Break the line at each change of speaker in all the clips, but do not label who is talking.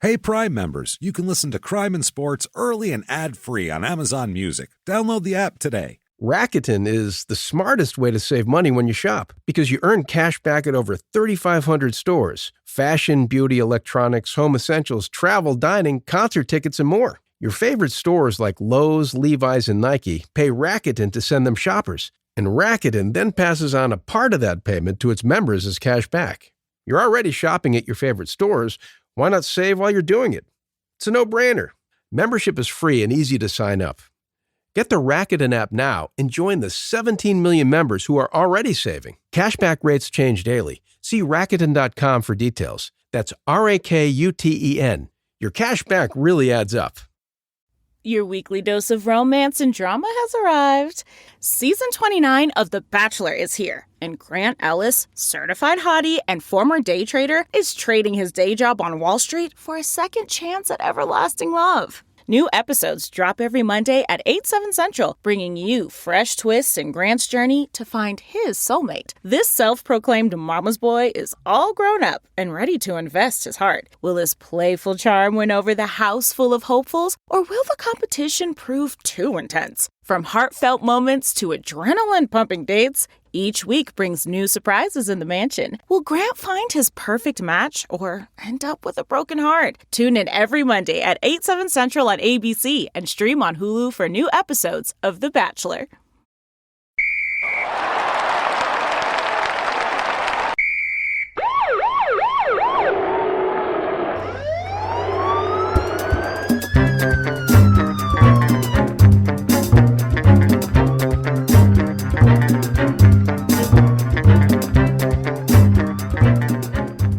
Hey, Prime members, you can listen to Crime and Sports early and ad-free on Amazon Music. Download the app today.
Rakuten is the smartest way to save money when you shop because you earn cash back at over 3,500 stores. Fashion, beauty, electronics, home essentials, travel, dining, concert tickets, and more. Your favorite stores like Lowe's, Levi's, and Nike pay Rakuten to send them shoppers. And Rakuten then passes on a part of that payment to its members as cash back. You're already shopping at your favorite stores. Why not save while you're doing it? It's a no-brainer. Membership is free and easy to sign up. Get the Rakuten app now and join the 17 million members who are already saving. Cashback rates change daily. See Rakuten.com for details. That's Rakuten. Your cashback really adds up.
Your weekly dose of romance and drama has arrived. Season 29 of The Bachelor is here, and Grant Ellis, certified hottie and former day trader, is trading his day job on Wall Street for a second chance at everlasting love. New episodes drop every Monday at 8/7 Central, bringing you fresh twists in Grant's journey to find his soulmate. This self-proclaimed mama's boy is all grown up and ready to invest his heart. Will his playful charm win over the house full of hopefuls, or will the competition prove too intense? From heartfelt moments to adrenaline-pumping dates, each week brings new surprises in the mansion. Will Grant find his perfect match or end up with a broken heart? Tune in every Monday at 8/7 Central on ABC and stream on Hulu for new episodes of The Bachelor.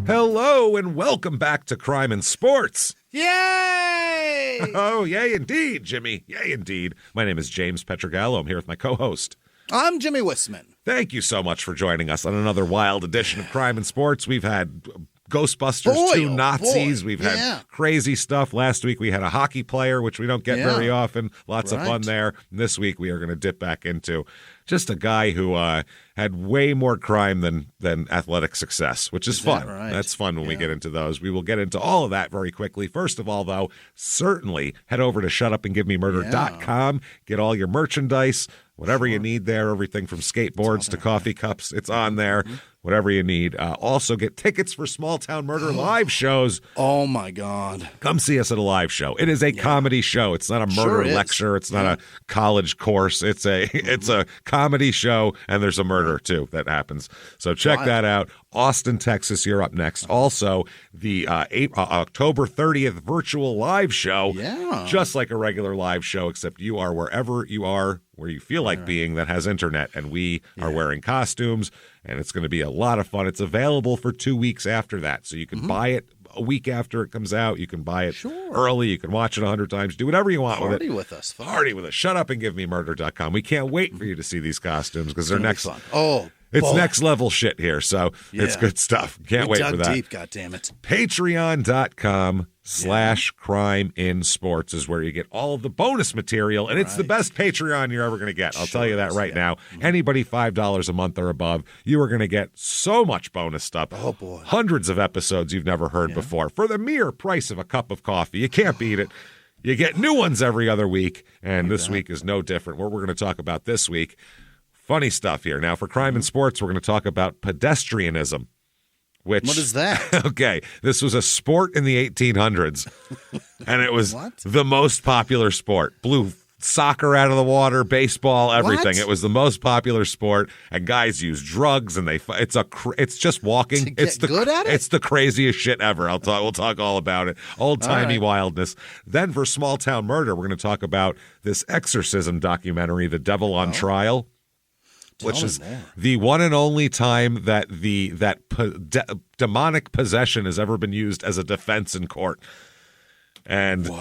Hello and welcome back to Crime and Sports.
Yay!
Oh, yay indeed, Jimmy. Yay indeed. My name is James Pietragallo. I'm here with my co-host.
I'm Jimmie Whisman.
Thank you so much for joining us on another wild edition of Crime and Sports. We've had Ghostbusters, two Nazis. We've had crazy stuff. Last week we had a hockey player, which we don't get very often. Lots of fun there. And this week we are going to dip back into just a guy who had way more crime than athletic success, which is fun.
Right?
That's fun when we get into those. We will get into all of that very quickly. First of all, though, certainly head over to shutupandgivememurder.com. Get all your merchandise, whatever you need there, everything from skateboards to coffee cups. It's on there. Whatever you need. Also, get tickets for Small Town Murder live shows.
Oh, my God.
Come see us at a live show. It is a comedy show. It's not a murder lecture. It's not a college course. It's a comedy show, and there's a murder, too, that happens. So check that out. Austin, Texas, you're up next. Also, the October 30th virtual live show. Yeah. Just like a regular live show, except you are wherever you are, where you feel like being, that has internet, and we are wearing costumes, and it's going to be a lot of fun. It's available for 2 weeks after that, so you can buy it a week after it comes out. You can buy it early. You can watch it 100 times. Do whatever you want with it.
Party with us. Fun.
Party with us. Shutupandgivememurder.com. We can't wait for you to see these costumes because they're next.
Fun. Oh,
it's next level shit here, so it's good stuff. Can't wait for that.
Deep, goddammit.
Patreon.com/crimeinsports is where you get all of the bonus material, and it's the best Patreon you're ever going to get. I'll tell you that right now. Anybody $5 a month or above, you are going to get so much bonus stuff.
Oh, boy.
Hundreds of episodes you've never heard before for the mere price of a cup of coffee. You can't beat it. You get new ones every other week, and this week is no different. What we're going to talk about this week, funny stuff here. Now, for Crime and Sports, we're going to talk about pedestrianism. What
is that?
Okay, this was a sport in the 1800s, and it was the most popular sport. Blew soccer out of the water, baseball, everything.
What?
It was the most popular sport, and guys use drugs, and it's just walking.
It's good at it?
It's the craziest shit ever. We'll talk all about it. Old-timey wildness. Then for Small Town Murder, we're going to talk about this exorcism documentary, The Devil on Trial. Which is the one and only time that demonic possession has ever been used as a defense in court. And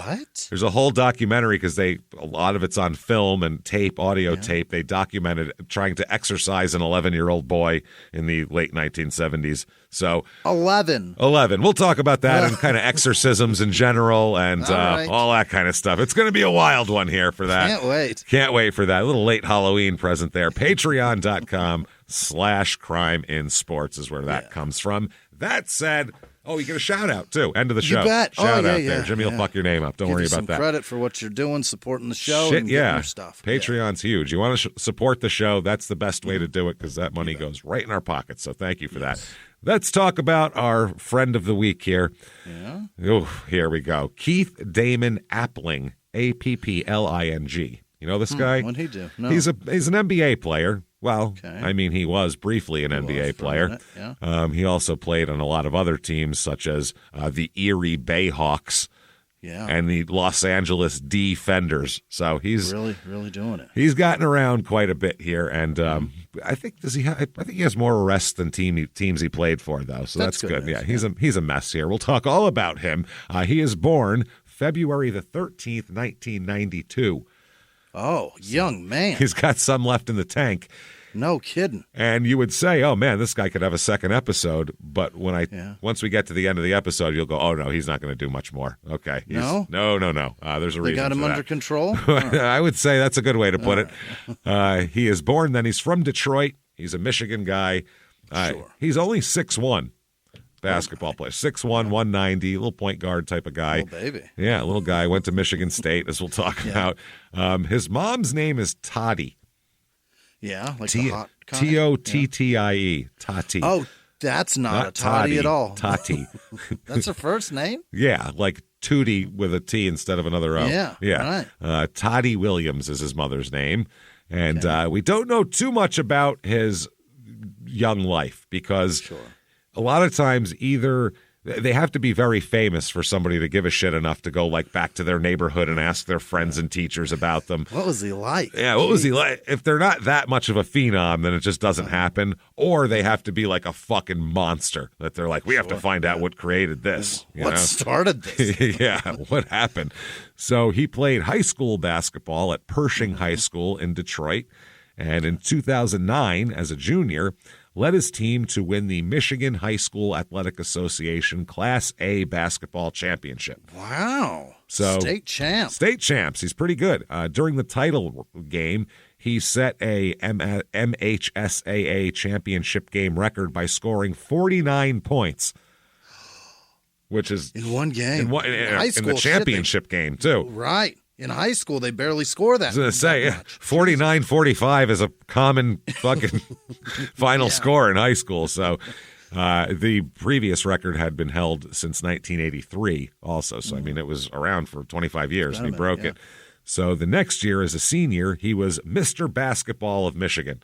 there's a whole documentary because a lot of it's on film and tape, audio tape. They documented trying to exorcise an 11-year-old boy in the late 1970s. So
11.
We'll talk about that and kind of exorcisms in general and all that kind of stuff. It's going to be a wild one here for that. Can't wait for that. A little late Halloween present there. Patreon.com/crimeinsports is where that comes from. That said, Oh, you get a shout out too. End of the show.
bet.
Shout out
Yeah.
there. Jimmy will fuck your name up. Don't worry
Give you
about
some
that.
credit for what you're doing, supporting the show,
Shit,
and getting
yeah.
your stuff.
Patreon's huge. You want to support the show, that's the best way to do it because that money goes right in our pockets. So thank you for that. Let's talk about our friend of the week here.
Yeah.
Oh, here we go. Keith Damon Appling, Appling. You know this guy?
What'd he do? No.
He's an NBA player. Well,
Okay.
I mean, he was briefly an NBA
for a
player.
minute, yeah.
He also played on a lot of other teams, such as the Erie Bayhawks
Yeah.
and the Los Angeles Defenders. So he's
really doing it.
he's gotten around quite a bit here, and I think I think he has more arrests than teams he played for, though. So that's good.
news,
Yeah, he's a mess here. We'll talk all about him. He is born February the 13th, 1992.
Oh, young man.
He's got some left in the tank.
No kidding.
And you would say, oh, man, this guy could have a second episode. But once we get to the end of the episode, you'll go, oh, no, he's not going to do much more. Okay.
No?
No. There's a reason
They got him
for
under
that.
control?
I would say that's a good way to put it. He is born, then he's from Detroit. He's a Michigan guy.
Sure.
He's only 6'1", basketball player. 6'1", 190, little point guard type of guy.
Little baby.
Yeah, little guy. Went to Michigan State, as we'll talk about. His mom's name is Toddy.
Yeah, like the hot kind?
Tottie. Tati.
Oh, that's not a
Toddy
toddy at all.
Tati.
That's her first name?
Yeah, like Tootie with a T instead of another O.
Yeah, right.
Toddy Williams is his mother's name. And we don't know too much about his young life because a lot of times either they have to be very famous for somebody to give a shit enough to go like back to their neighborhood and ask their friends and teachers about them.
What was he like?
Yeah, what was he like? If they're not that much of a phenom, then it just doesn't happen. Or they have to be like a fucking monster that they're like, we have to find out what created this.
What started this?
Yeah, what happened? So he played high school basketball at Pershing High School in Detroit. And in 2009, as a junior, led his team to win the Michigan High School Athletic Association Class A basketball championship.
Wow.
So
State champ.
State champs. He's pretty good. During the title game, he set a MHSAA championship game record by scoring 49 points, which is
In one game.
in the championship game, too.
Right. In high school, they barely score that.
I was going to say, 49-45 is a common fucking final score in high school. So the previous record had been held since 1983 also. So, I mean, it was around for 25 years, and he broke it. So the next year, as a senior, he was Mr. Basketball of Michigan.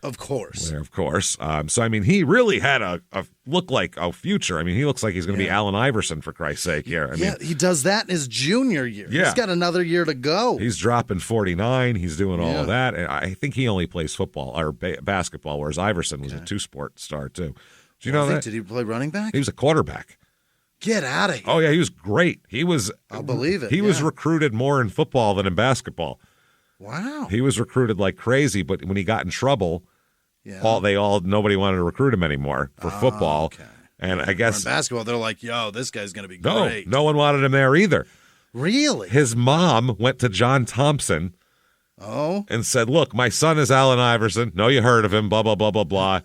Of course.
Of course. So, I mean, he really had a look like a future. I mean, he looks like he's going to be Allen Iverson, for Christ's sake, here. I mean,
he does that in his junior year.
Yeah.
He's got another year to go.
he's dropping 49. He's doing all of that. And I think he only plays football or basketball, whereas Iverson was a two-sport star, too. Do you know that?
Did he play running back?
He was a quarterback.
Get out of here.
Oh, yeah, he was great.
I'll believe it.
He was recruited more in football than in basketball.
Wow.
He was recruited like crazy, but when he got in trouble, nobody wanted to recruit him anymore for football.
Okay.
And I guess
in basketball, they're like, yo, this guy's going to be great.
no one wanted him there either.
Really?
His mom went to John Thompson and said, look, my son is Allen Iverson. No, you heard of him, blah, blah, blah, blah, blah.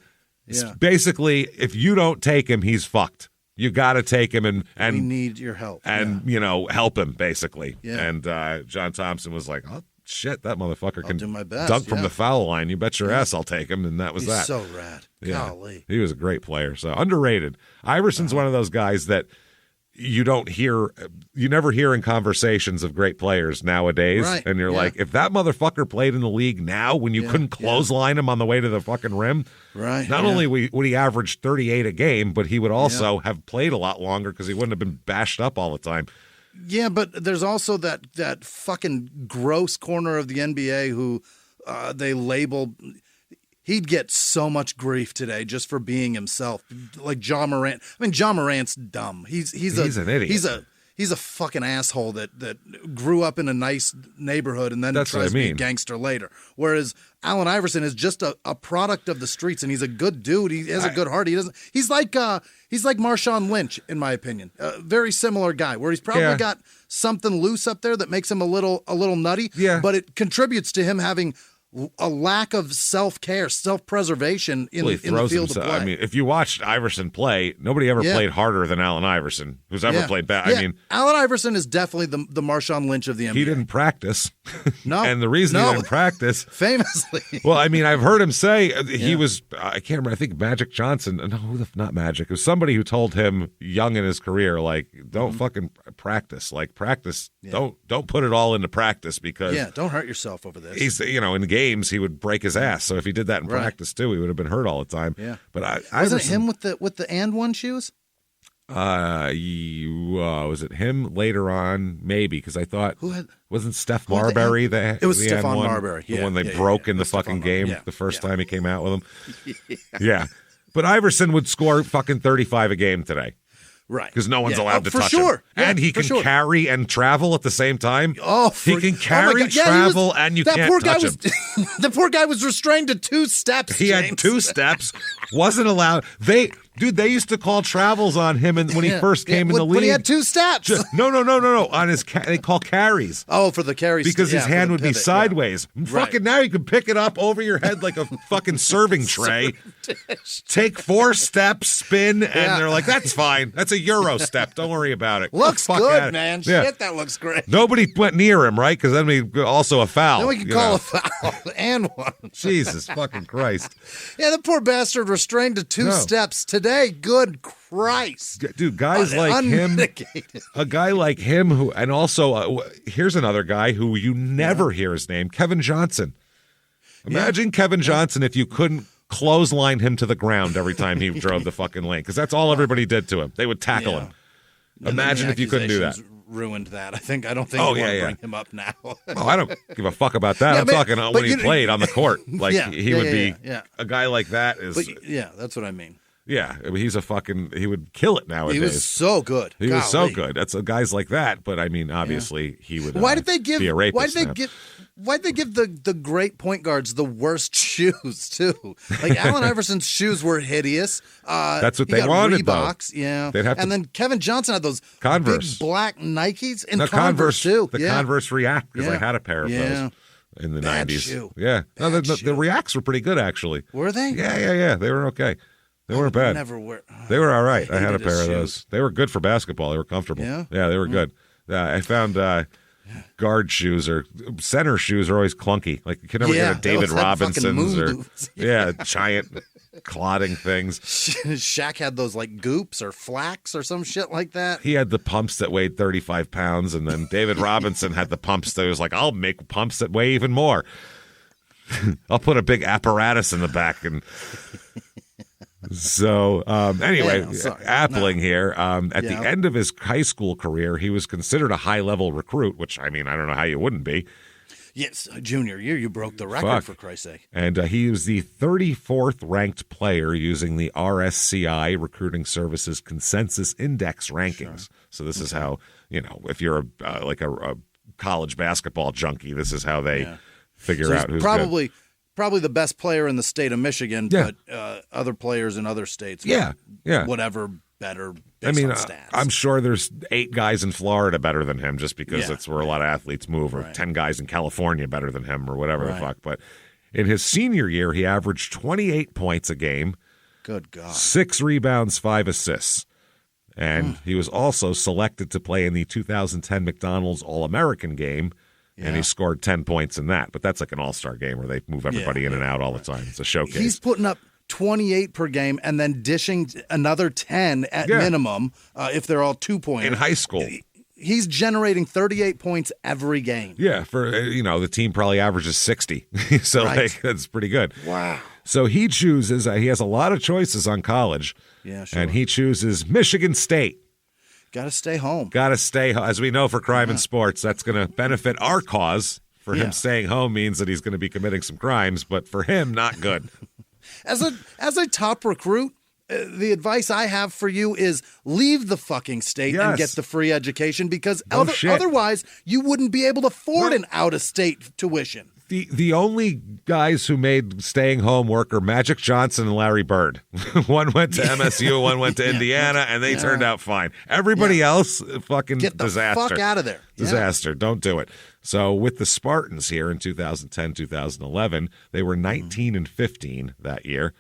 Yeah.
Basically, if you don't take him, he's fucked. You got to take him and
we need your help.
And, help him, basically.
Yeah.
And John Thompson was like, oh, shit, that motherfucker can
do my best,
dunk from the foul line. You bet your ass I'll take him. And that was
He's
that.
so rad.
Yeah.
Golly.
He was a great player. So underrated. Iverson's one of those guys that you never hear in conversations of great players nowadays.
Right.
And you're like, if that motherfucker played in the league now when you couldn't clothesline him on the way to the fucking rim,
right?
Not only would he average 38 a game, but he would also have played a lot longer because he wouldn't have been bashed up all the time.
Yeah, but there's also that fucking gross corner of the NBA who they label. He'd get so much grief today just for being himself, like Ja Morant. I mean, Ja Morant's dumb. He's
an idiot.
He's a fucking asshole that grew up in a nice neighborhood and then tries to be a gangster later. Whereas Allen Iverson is just a product of the streets, and he's a good dude. He has a good heart. He's like Marshawn Lynch, in my opinion. A very similar guy, where he's probably got something loose up there that makes him a little nutty.
Yeah.
But it contributes to him having a lack of self-care, self-preservation in the field of play.
I mean, if you watched Iverson play, nobody ever played harder than Allen Iverson, who's ever played bad.
Yeah.
I mean,
Allen Iverson is definitely the Marshawn Lynch of the NBA.
He didn't practice.
No.
And the reason he didn't practice.
Famously.
Well, I mean, I've heard him say he was, I can't remember, I think Magic Johnson. No, not Magic. It was somebody who told him young in his career, like, don't fucking practice. Like, practice. Yeah. Don't put it all into practice because.
Yeah, don't hurt yourself over this.
He's, in the games, he would break his ass. So if he did that in practice too, he would have been hurt all the time.
Yeah.
But
wasn't it him with the and one shoes?
Was it him later on? Maybe, because I thought wasn't Steph Marbury the
it was
the
Stephon
one,
Marbury,
the one they broke in the fucking game the first time he came out with him. Yeah, but Iverson would score fucking 35 a game today.
Right.
Because no one's allowed to touch
him.
Yeah, and he can carry and travel at the same time.
He
can carry, travel, and you can't touch him.
The poor guy was restrained to 2 steps,
He had 2 steps, wasn't allowed. They used to call travels on him when he first came in the league.
When he had 2 steps.
No. On his they call carries.
Oh, for the carries.
Because his hand would be sideways. Yeah. Fucking now you can pick it up over your head like a fucking serving tray. Take 4 steps, spin, and they're like, that's fine. That's a Euro step. Don't worry about it.
Looks good, man.
Yeah.
Shit, that looks great.
Nobody went near him, right? Because then we also a foul.
Then we can call a foul and one.
Jesus fucking Christ.
Yeah, the poor bastard restrained to 2 steps today. Good Christ.
Dude, guys like him, a guy like him who, and also here's another guy who you never hear his name, Kevin Johnson. Imagine Kevin Johnson if you couldn't clothesline him to the ground every time he drove the fucking lane, because that's all everybody did to him. They would tackle him. Imagine if you couldn't do that.
Ruined that. I don't think you want to bring him up now.
I don't give a fuck about that. I'm talking when he played on the court. Like he would be a guy like that is.
But that's what I mean.
Yeah, he's he would kill it nowadays.
He was so good.
He was so good. That's guys like that. But I mean, obviously, he would.
Why did they give?
Be a rapist
Why did they give the great point guards the worst shoes too? Like Allen Iverson's shoes were hideous.
That's what they wanted.
Reeboks, and then Kevin Johnson had those
Converse,
big black Nikes and Converse too.
The Converse React, because I had a pair of those in the '90s.
Shoe.
Yeah, the Reacts were pretty good actually.
Were they?
Yeah. They were okay. They weren't bad. They were all right. I had a pair of those. They were good for basketball. They were comfortable. Yeah, they were good. I found guard shoes or center shoes are always clunky. Like you can never get a David Robinson's or giant clotting things.
Shaq had those like goops or flax or some shit like that.
He had the pumps that weighed 35 pounds, and then David Robinson had the pumps that was like, I'll make pumps that weigh even more. I'll put a big apparatus in the back and. So anyway, Appling here. At the end of his high school career, he was considered a high-level recruit, which, I mean, I don't know how you wouldn't be.
Yes, junior year, you broke the record, for Christ's sake.
And he was the 34th ranked player using the RSCI, Recruiting Services Consensus Index rankings. Sure. So this is how, if you're a college basketball junkie, this is how they figure out who's good.
Probably the best player in the state of Michigan, but other players in other states, whatever better. Based on stats.
I'm sure there's 8 guys in Florida better than him, just because that's where a lot of athletes move, or 10 guys in California better than him, or whatever the fuck. But in his senior year, he averaged 28 points a game.
Good God.
6 rebounds, 5 assists. And he was also selected to play in the 2010 McDonald's All-American game. Yeah. And he scored 10 points in that. But that's like an all-star game where they move everybody in and out all the time. It's a showcase.
He's putting up 28 per game and then dishing another 10 at minimum if they're all 2-pointers.
In high school.
He's generating 38 points every game.
Yeah, for the team probably averages 60. So that's pretty good.
Wow.
So he chooses, he has a lot of choices on college.
Yeah, sure.
And he chooses Michigan State.
Got to stay home.
Got to stay home. As we know for Crime and Sports, that's going to benefit our cause. For him staying home means that he's going to be committing some crimes, but for him, not good.
As a top recruit, the advice I have for you is leave the fucking state and get the free education, because otherwise you wouldn't be able to afford an out-of-state tuition.
The only guys who made staying home work are Magic Johnson and Larry Bird. One went to MSU, one went to Indiana, and they turned out fine. Everybody else, fucking
Get the
disaster.
fuck out of there.
Disaster. Don't do it. So with the Spartans here in 2010, 2011, they were 19 and 15 that year.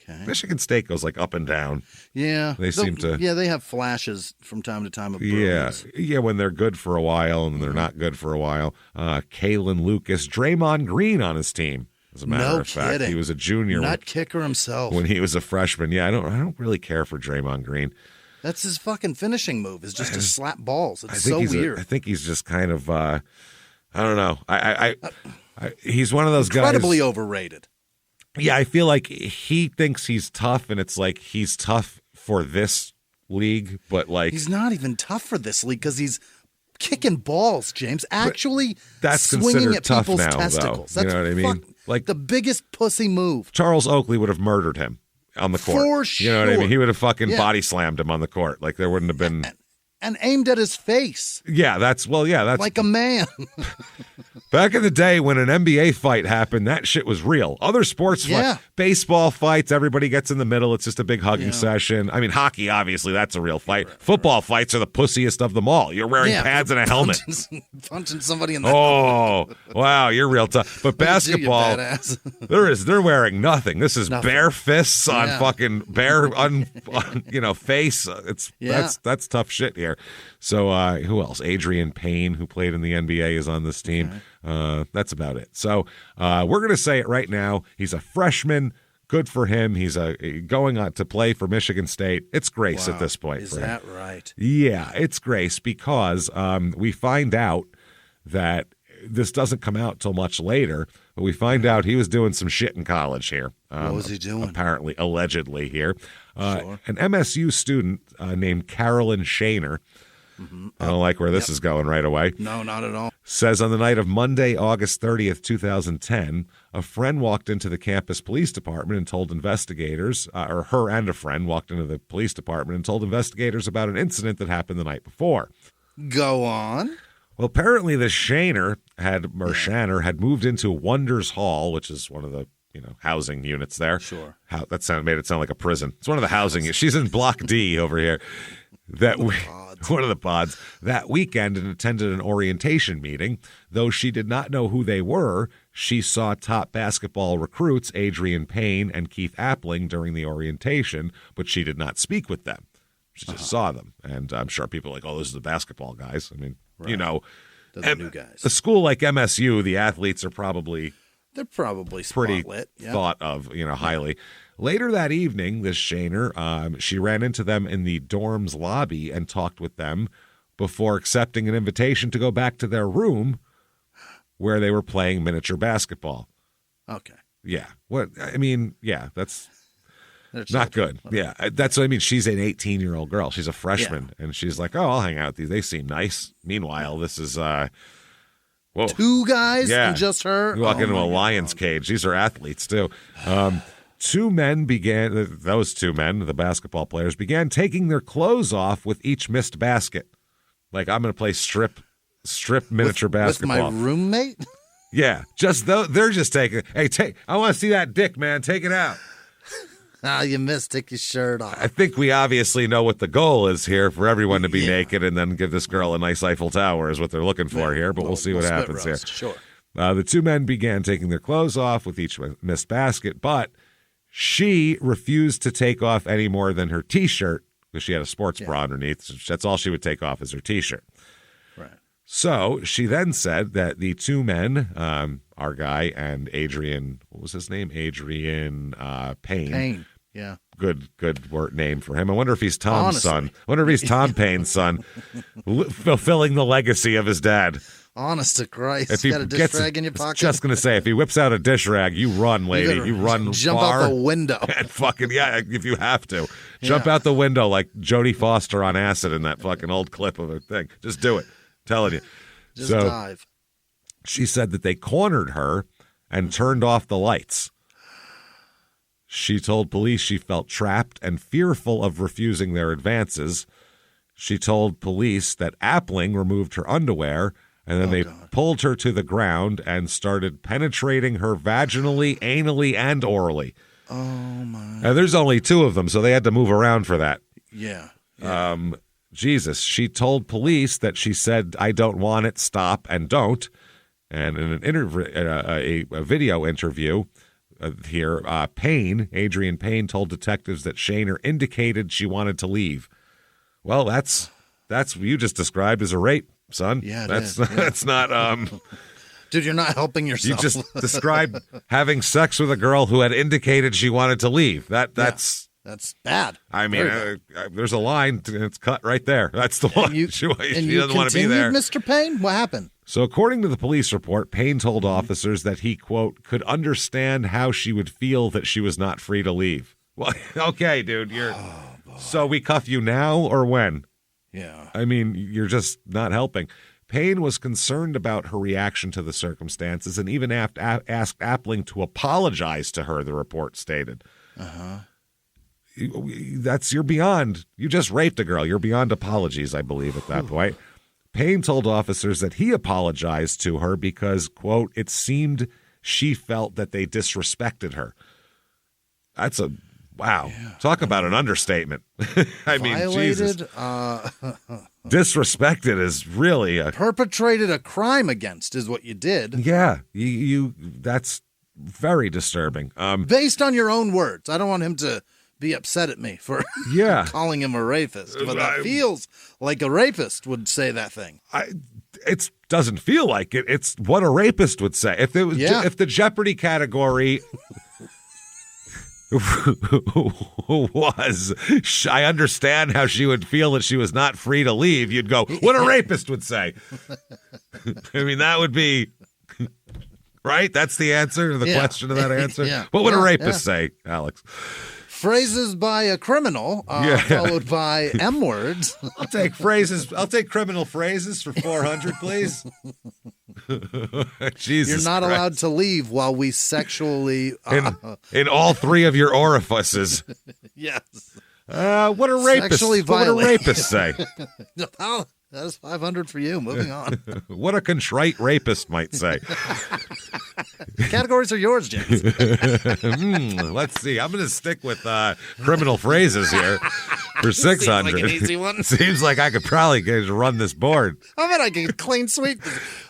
Okay. Michigan State goes like up and down.
Yeah.
They seem to.
Yeah, they have flashes from time to time of brilliance.
Yeah, when they're good for a while and they're not good for a while. Kalen Lucas, Draymond Green on his team. As a matter of fact, he was a junior.
Nut kicker himself.
When he was a freshman. Yeah, I don't really care for Draymond Green.
That's his fucking finishing move, is just to slap balls. It's so weird.
I think he's just kind of, I don't know. He's one of those guys.
Incredibly overrated.
Yeah, I feel like he thinks he's tough, and it's like he's tough for this league, but like
he's not even tough for this league because he's kicking balls, James. Actually,
that's
swinging at
tough
people's
now,
testicles.
Though. You know what I mean?
Like the biggest pussy move.
Charles Oakley would have murdered him on the court.
For sure.
You know what I mean? He would have fucking body slammed him on the court. Like there wouldn't have been.
And aimed at his face.
Yeah, that's
like a man.
Back in the day when an NBA fight happened, that shit was real. Other sports fights, baseball fights, everybody gets in the middle. It's just a big hugging session. I mean, hockey, obviously, that's a real fight. Right. Football fights are the pussiest of them all. You're wearing pads and a helmet.
Punching somebody in the
helmet. Wow, you're real tough. But basketball, they're wearing nothing. This is bare fists on fucking bare face. That's tough shit here. So who else? Adrian Payne, who played in the NBA, is on this team. That's about it. So we're going to say it right now. He's a freshman. Good for him. He's going on to play for Michigan State. It's grace at this point.
Is that right?
Yeah, it's grace because we find out that this doesn't come out till much later, but we find out he was doing some shit in college here.
What was he doing?
Apparently, allegedly here. An MSU student named Carolyn Shaner. Mm-hmm. I don't like where this is going right away.
No, not at all.
Says on the night of Monday, August 30th, 2010, a friend walked into the campus police department and told investigators, or her and a friend walked into the police department and told investigators about an incident that happened the night before.
Go on.
Well, apparently the Shanner had moved into Wonders Hall, which is one of the housing units there. Sure. Made it sound like a prison. It's one of the housing. She's in Block D over here. One of the pods that weekend and attended an orientation meeting. Though she did not know who they were, she saw top basketball recruits Adrian Payne and Keith Appling during the orientation, but she did not speak with them. She just saw them. And I'm sure people are like, oh, those are the basketball guys. I mean, those are new guys. A school like MSU, the athletes are probably...
They're probably
pretty
spotlit.
Thought of, highly. Later that evening, this Shaner, she ran into them in the dorm's lobby and talked with them before accepting an invitation to go back to their room where they were playing miniature basketball.
Okay.
Yeah. That's not good. Yeah, that's what I mean. She's an 18-year-old girl. She's a freshman, and she's like, oh, I'll hang out with these. They seem nice. Meanwhile, this is... Whoa.
Two guys and just her?
You walk into a lion's cage. These are athletes, too. Those two men, the basketball players, began taking their clothes off with each missed basket. Like, I'm going to play strip miniature basketball.
With my roommate?
Yeah. They're just taking, I want to see that dick, man. Take it out.
You missed. Take your shirt off.
I think we obviously know what the goal is here, for everyone to be naked and then give this girl a nice Eiffel Tower is what they're looking for here, but we'll see what happens here.
Sure.
The two men began taking their clothes off with each missed basket, but she refused to take off any more than her T-shirt because she had a sports bra underneath. So that's all she would take off is her T-shirt.
Right.
So she then said that the two men, our guy and Adrian, what was his name? Adrian Payne.
Yeah.
Good word name for him. I wonder if he's Tom's son. I wonder if he's Tom Payne's son, fulfilling the legacy of his dad.
Honest to Christ. If you got a dish rag in your pocket?
Just going to say, if he whips out a dish rag, you run, lady. You run
jump
far.
out the window.
And fucking, if you have to. Jump out the window like Jodie Foster on acid in that fucking old clip of a thing. Just do it. I'm telling you.
Just dive.
She said that they cornered her and turned off the lights. She told police she felt trapped and fearful of refusing their advances. She told police that Appling removed her underwear And then they pulled her to the ground and started penetrating her vaginally, anally, and orally.
Oh, my.
And there's only 2 of them, so they had to move around for that.
Yeah.
Jesus. She told police that she said, "I don't want it, stop, and don't." And in an interview, a video interview here, Adrian Payne told detectives that Shaner indicated she wanted to leave. Well, that's what you just described as a rape, son.
Yeah,
that's not.
Dude, you're not helping yourself.
You just described having sex with a girl who had indicated she wanted to leave. That's
bad.
I mean, there's a line, and it's cut right there. That's the one. She doesn't want to be there.
Mr. Payne? What happened?
So according to the police report, Payne told officers that he, quote, could understand how she would feel that she was not free to leave. Well, okay, dude, so we cuff you now or when?
Yeah.
I mean, you're just not helping. Payne was concerned about her reaction to the circumstances and even asked Appling to apologize to her, the report stated.
Uh-huh.
You're beyond, you just raped a girl. You're beyond apologies, I believe, at that point. Payne told officers that he apologized to her because, quote, it seemed she felt that they disrespected her. That's a, wow. Yeah. Talk about an understatement. I mean, Jesus. Disrespected is really
perpetrated a crime against is what you did.
Yeah. You that's very disturbing.
Based on your own words. I don't want him to be upset at me for calling him a rapist, but that feels like a rapist would say that thing.
It doesn't feel like it. It's what a rapist would say. If it was, if the Jeopardy category was, I understand how she would feel that she was not free to leave, you'd go, what a rapist would say. I mean, that would be right. That's the answer to the question to that answer. What would a rapist say, Alex?
Phrases by a criminal, followed by M words.
I'll take phrases. I'll take criminal phrases for 400, please. Jesus,
you're not allowed to leave while we sexually
in all 3 of your orifices.
Yes.
What a rapist! What would a rapist say?
That's 500 for you. Moving on.
What a contrite rapist might say.
Categories are yours, James.
Let's see. I'm going to stick with criminal phrases here for 600.
Seems like an easy one.
Seems like I could probably run this board.
I bet I can clean sweep.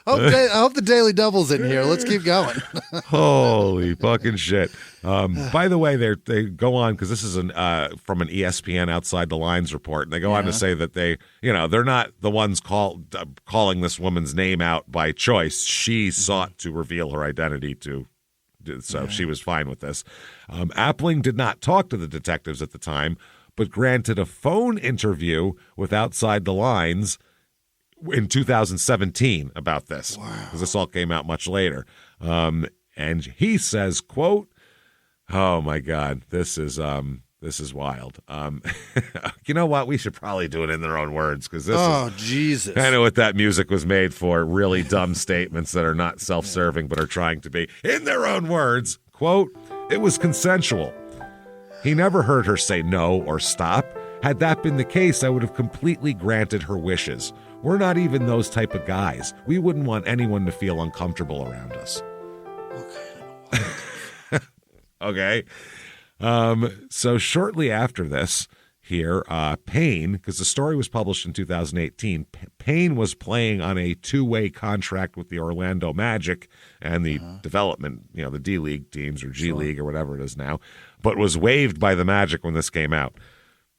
I hope the Daily Double's in here. Let's keep going.
Holy fucking shit. By the way, they go on, because this is from an ESPN Outside the Lines report, and they go on to say that they're not the ones calling this woman's name out by choice. She sought to reveal her identity so she was fine with this. Appling did not talk to the detectives at the time, but granted a phone interview with Outside the Lines in 2017 about this, because this all came out much later. And he says, quote, "Oh my God, this is wild. You know what? We should probably do it in their own words, because this is
Jesus.
kind of what that music was made for. Really dumb statements that are not self-serving but are trying to be. In their own words, quote, "It was consensual. He never heard her say no or stop. Had that been the case, I would have completely granted her wishes. We're not even those type of guys. We wouldn't want anyone to feel uncomfortable around us." Okay. So shortly after this here, Payne, because the story was published in 2018, Payne was playing on a 2-way contract with the Orlando Magic and the development, the D-League teams or G-League or whatever it is now, but was waived by the Magic when this came out.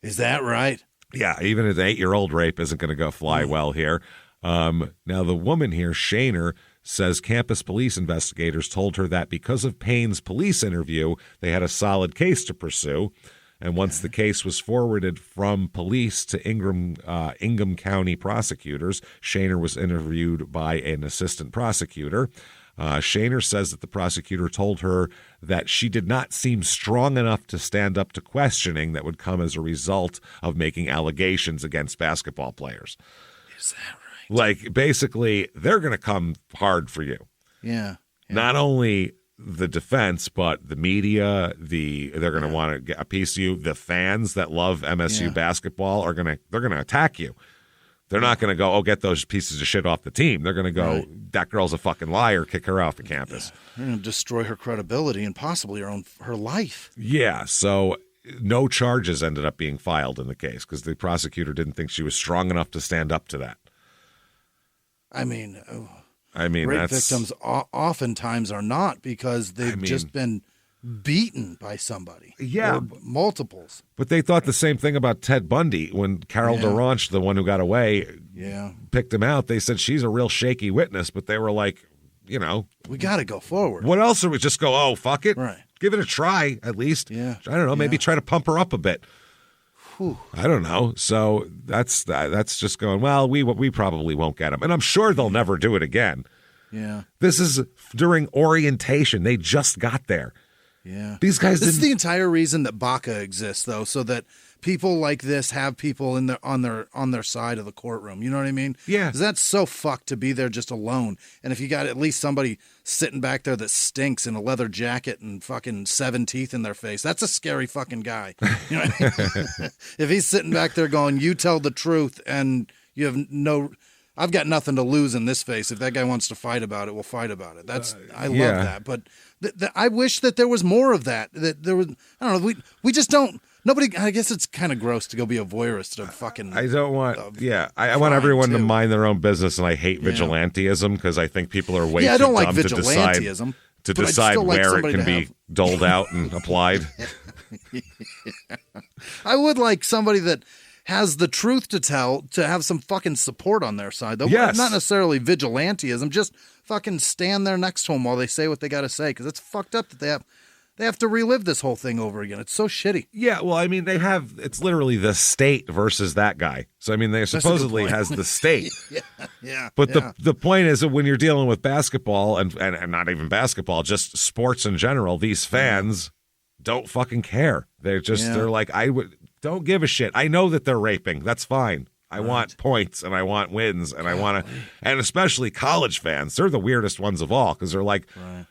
Is that right?
Yeah, even an 8-year-old rape isn't going to go fly well here. Now, the woman here, Shaner, says campus police investigators told her that because of Payne's police interview, they had a solid case to pursue. And once the case was forwarded from police to Ingham County prosecutors, Shaner was interviewed by an assistant prosecutor. Shaner says that the prosecutor told her that she did not seem strong enough to stand up to questioning that would come as a result of making allegations against basketball players.
Is that right?
Like, basically, they're going to come hard for you.
Yeah.
Not only the defense, but the media, they're going to want to get a piece of you. The fans that love MSU basketball they're going to attack you. They're not going to go, get those pieces of shit off the team. They're going to go, that girl's a fucking liar, kick her off the campus.
They're going to destroy her credibility and possibly her life.
Yeah, so no charges ended up being filed in the case because the prosecutor didn't think she was strong enough to stand up to that.
I mean,
rape
victims oftentimes are not because they've just been beaten by somebody.
Yeah.
Or multiples.
But they thought the same thing about Ted Bundy when Carol DeRanche, the one who got away, picked him out. They said she's a real shaky witness, but they were like, we
got to go forward.
What else are we just go, fuck it?
Right.
Give it a try, at least.
Yeah.
I don't know, maybe try to pump her up a bit.
Whew.
I don't know. So that's just going, well, we probably won't get him. And I'm sure they'll never do it again.
Yeah.
This is during orientation. They just got there.
Yeah.
These guys
This is the entire reason that BACA exists, though, so that people like this have people on their side of the courtroom. You know what I mean?
Yeah.
'Cause that's so fucked to be there just alone. And if you got at least somebody sitting back there that stinks in a leather jacket and fucking 7 teeth in their face, that's a scary fucking guy. You know what I mean? If he's sitting back there going, you tell the truth and you have I've got nothing to lose in this face. If that guy wants to fight about it, we'll fight about it. I love that. But I wish that there was more of that. That there was, I don't know, we just don't. Nobody. I guess it's kind of gross to go be a voyeur of fucking.
I don't want. I want everyone to mind their own business, and I hate vigilanteism because I think people are way too
I don't
dumb
like vigilanteism
to decide where it can be doled out and applied.
I would like somebody that has the truth to tell to have some fucking support on their side, though.
Yes.
Not necessarily vigilanteism, just fucking stand there next to them while they say what they got to say, because it's fucked up that they have to relive this whole thing over again. It's so shitty.
Yeah, well, I mean, it's literally the state versus that guy. So, I mean, they supposedly has the state.
Yeah.
But the point is that when you're dealing with basketball and not even basketball, just sports in general, these fans don't fucking care. They're like, don't give a shit. I know that they're raping. That's fine. I want points and I want wins and I want to, and especially college fans. They're the weirdest ones of all because they're like,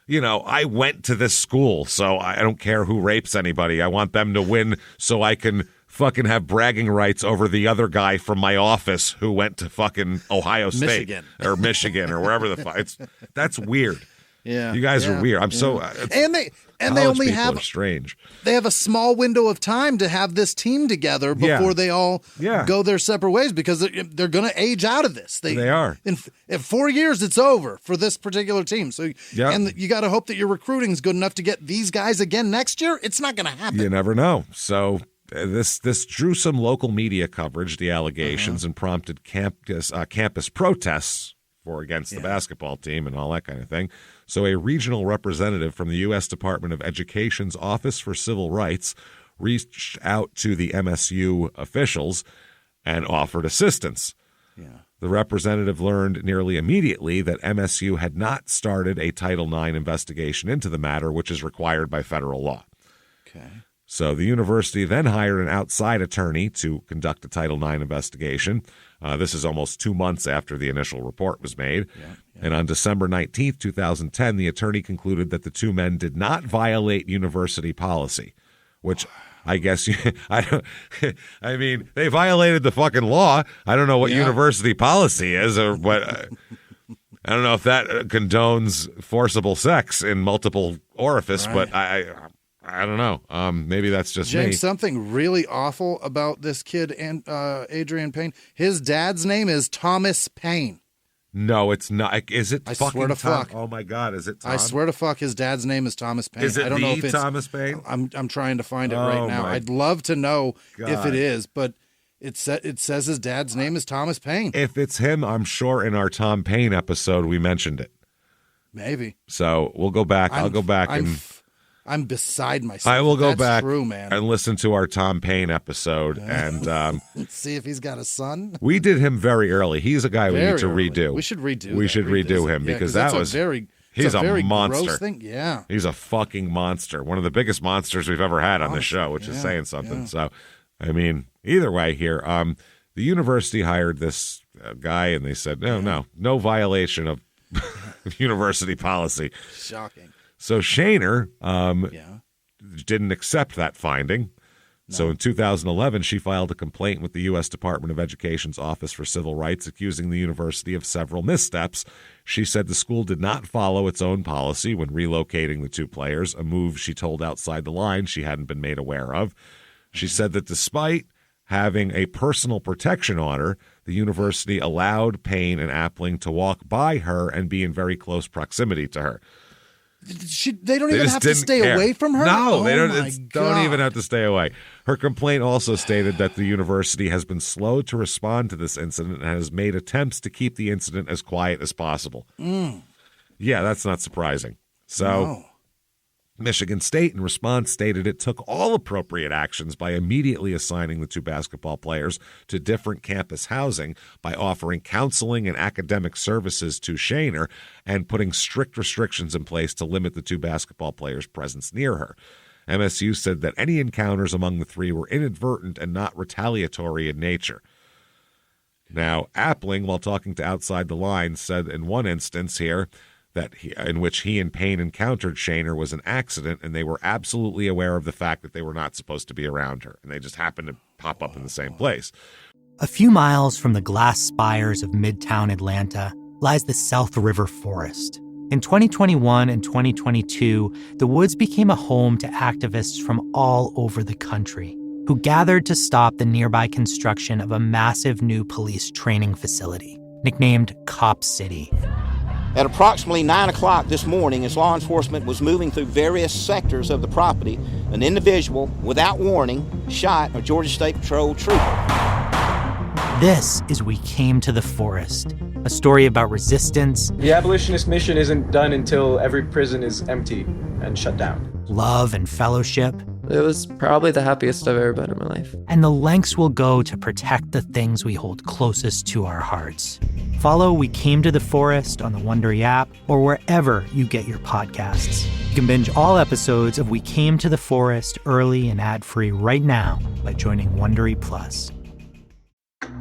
I went to this school, so I don't care who rapes anybody. I want them to win so I can fucking have bragging rights over the other guy from my office who went to fucking Ohio State or Michigan or wherever the fuck. That's weird.
Yeah,
you guys are weird. I'm so
and they only
have strange.
They have a small window of time to have this team together before they all go their separate ways because they're going to age out of this. They
are.
In 4 years, it's over for this particular team. So and you got to hope that your recruiting is good enough to get these guys again next year. It's not going to happen.
You never know. So. This drew some local media coverage, the allegations, and prompted campus protests against the basketball team and all that kind of thing. So a regional representative from the U.S. Department of Education's Office for Civil Rights reached out to the MSU officials and offered assistance.
Yeah.
The representative learned nearly immediately that MSU had not started a Title IX investigation into the matter, which is required by federal law.
Okay.
So the university then hired an outside attorney to conduct a Title IX investigation. This is almost 2 months after the initial report was made. And on December 19th, 2010, the attorney concluded that the two men did not violate university policy, which I guess I mean, they violated the fucking law. I don't know what university policy is or what. I don't know if that condones forcible sex in multiple orifice, but I don't know. Maybe that's just
James,
me.
Something really awful about this kid, and Adrian Payne. His dad's name is Thomas Payne.
No, it's not. Is it?
I swear to fuck.
Oh my God, is it Tom?
I swear to fuck, his dad's name is Thomas Payne.
Is it
I don't know if it's
Thomas Payne?
I'm trying to find it right now. I'd love to know if it is, but it says his dad's name is Thomas Payne.
If it's him, I'm sure in our Tom Payne episode we mentioned it.
Maybe.
So we'll go back. I'll go back
I'm beside myself.
I will go
That's
back
true, man.
and listen to our Tom Payne episode and
see if he's got a son.
We did him very early. He's a guy we need to redo.
We should redo.
We should redo him because that was he's a
very
monster.
Gross thing. Yeah,
he's a fucking monster. One of the biggest monsters we've ever had on the show, which is saying something.
Yeah.
So, I mean, either way here, the university hired this guy and they said no violation of university policy.
Shocking.
So Shaner didn't accept that finding. So in 2011, she filed a complaint with the U.S. Department of Education's Office for Civil Rights, accusing the university of several missteps. She said the school did not follow its own policy when relocating the two players, a move she told Outside the Line she hadn't been made aware of. She said that despite having a personal protection order, the university allowed Payne and Appling to walk by her and be in very close proximity to her.
They don't even have to stay away from her?
No, they don't even have to stay away. Her complaint also stated that the university has been slow to respond to this incident and has made attempts to keep the incident as quiet as possible. Yeah, that's not surprising. So Michigan State, in response, stated it took all appropriate actions by immediately assigning the two basketball players to different campus housing, by offering counseling and academic services to Shaner, and putting strict restrictions in place to limit the two basketball players' presence near her. MSU said that any encounters among the three were inadvertent and not retaliatory in nature. Now, Appling, while talking to Outside the Line, said in one instance here that in which he and Payne encountered Shaner was an accident, and they were absolutely aware of the fact that they were not supposed to be around her, and they just happened to pop up in the same place.
A few miles from the glass spires of Midtown Atlanta lies the South River Forest. In 2021 and 2022, the woods became a home to activists from all over the country who gathered to stop the nearby construction of a massive new police training facility, nicknamed Cop City.
At approximately 9 o'clock this morning, as law enforcement was moving through various sectors of the property, an individual, without warning, shot a Georgia State Patrol trooper.
This is We Came to the Forest, a story about resistance.
The abolitionist mission isn't done until every prison is empty and shut down.
Love and fellowship.
It was probably the happiest I've ever been in my life.
And the lengths we'll go to protect the things we hold closest to our hearts. Follow We Came to the Forest on the Wondery app or wherever you get your podcasts. You can binge all episodes of We Came to the Forest early and ad-free right now by joining Wondery Plus.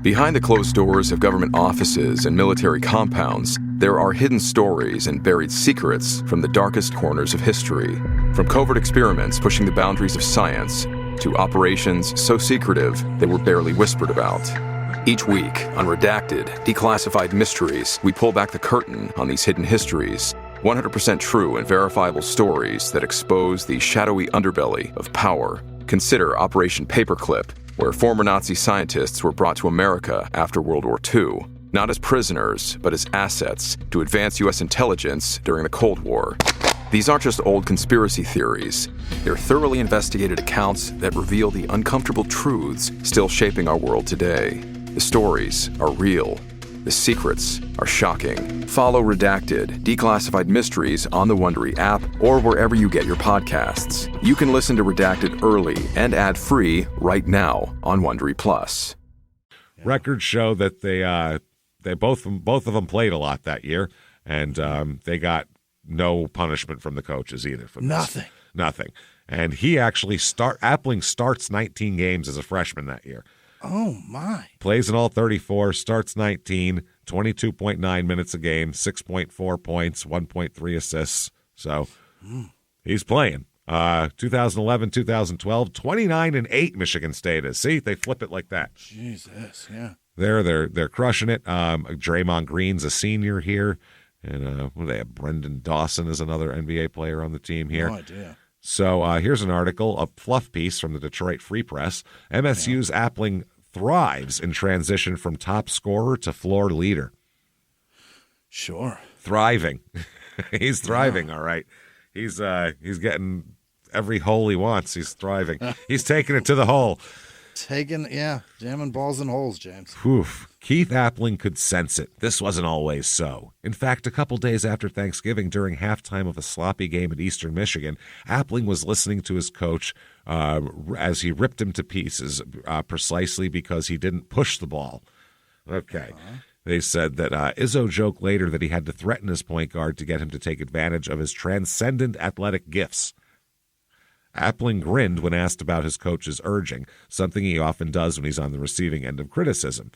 Behind the closed doors of government offices and military compounds, there are hidden stories and buried secrets from the darkest corners of history. From covert experiments pushing the boundaries of science to operations so secretive they were barely whispered about. Each week, on Redacted, Declassified Mysteries, we pull back the curtain on these hidden histories. 100% true and verifiable stories that expose the shadowy underbelly of power. Consider Operation Paperclip, where former Nazi scientists were brought to America after World War II, not as prisoners, but as assets to advance U.S. intelligence during the Cold War. These aren't just old conspiracy theories. They're thoroughly investigated accounts that reveal the uncomfortable truths still shaping our world today. The stories are real. The secrets are shocking. Follow Redacted, Declassified Mysteries on the Wondery app or wherever you get your podcasts. You can listen to Redacted early and ad-free right now on Wondery Plus.
Records show that they both of them played a lot that year, and they got no punishment from the coaches either. For this. Nothing. And he actually Appling starts 19 games as a freshman that year.
Oh, my.
Plays in all 34, starts 19, 22.9 minutes a game, 6.4 points, 1.3 assists. So he's playing. 2011, 2012, 29-8 Michigan State is. See, they flip it like that.
Jesus, yeah.
They're crushing it. Draymond Green's a senior here. And they have Brendan Dawson is another NBA player on the team here.
No idea.
So here's an article, a fluff piece from the Detroit Free Press. MSU's Appling thrives in transition from top scorer to floor leader.
Sure.
Thriving. He's thriving, all right. He's getting every hole he wants. He's thriving. He's taking it to the hole.
Jamming balls in holes, James.
Oof. Keith Appling could sense it. This wasn't always so. In fact, a couple days after Thanksgiving, during halftime of a sloppy game at Eastern Michigan, Appling was listening to his coach as he ripped him to pieces precisely because he didn't push the ball. Okay. They said that Izzo joked later that he had to threaten his point guard to get him to take advantage of his transcendent athletic gifts. Appling grinned when asked about his coach's urging, something he often does when he's on the receiving end of criticism.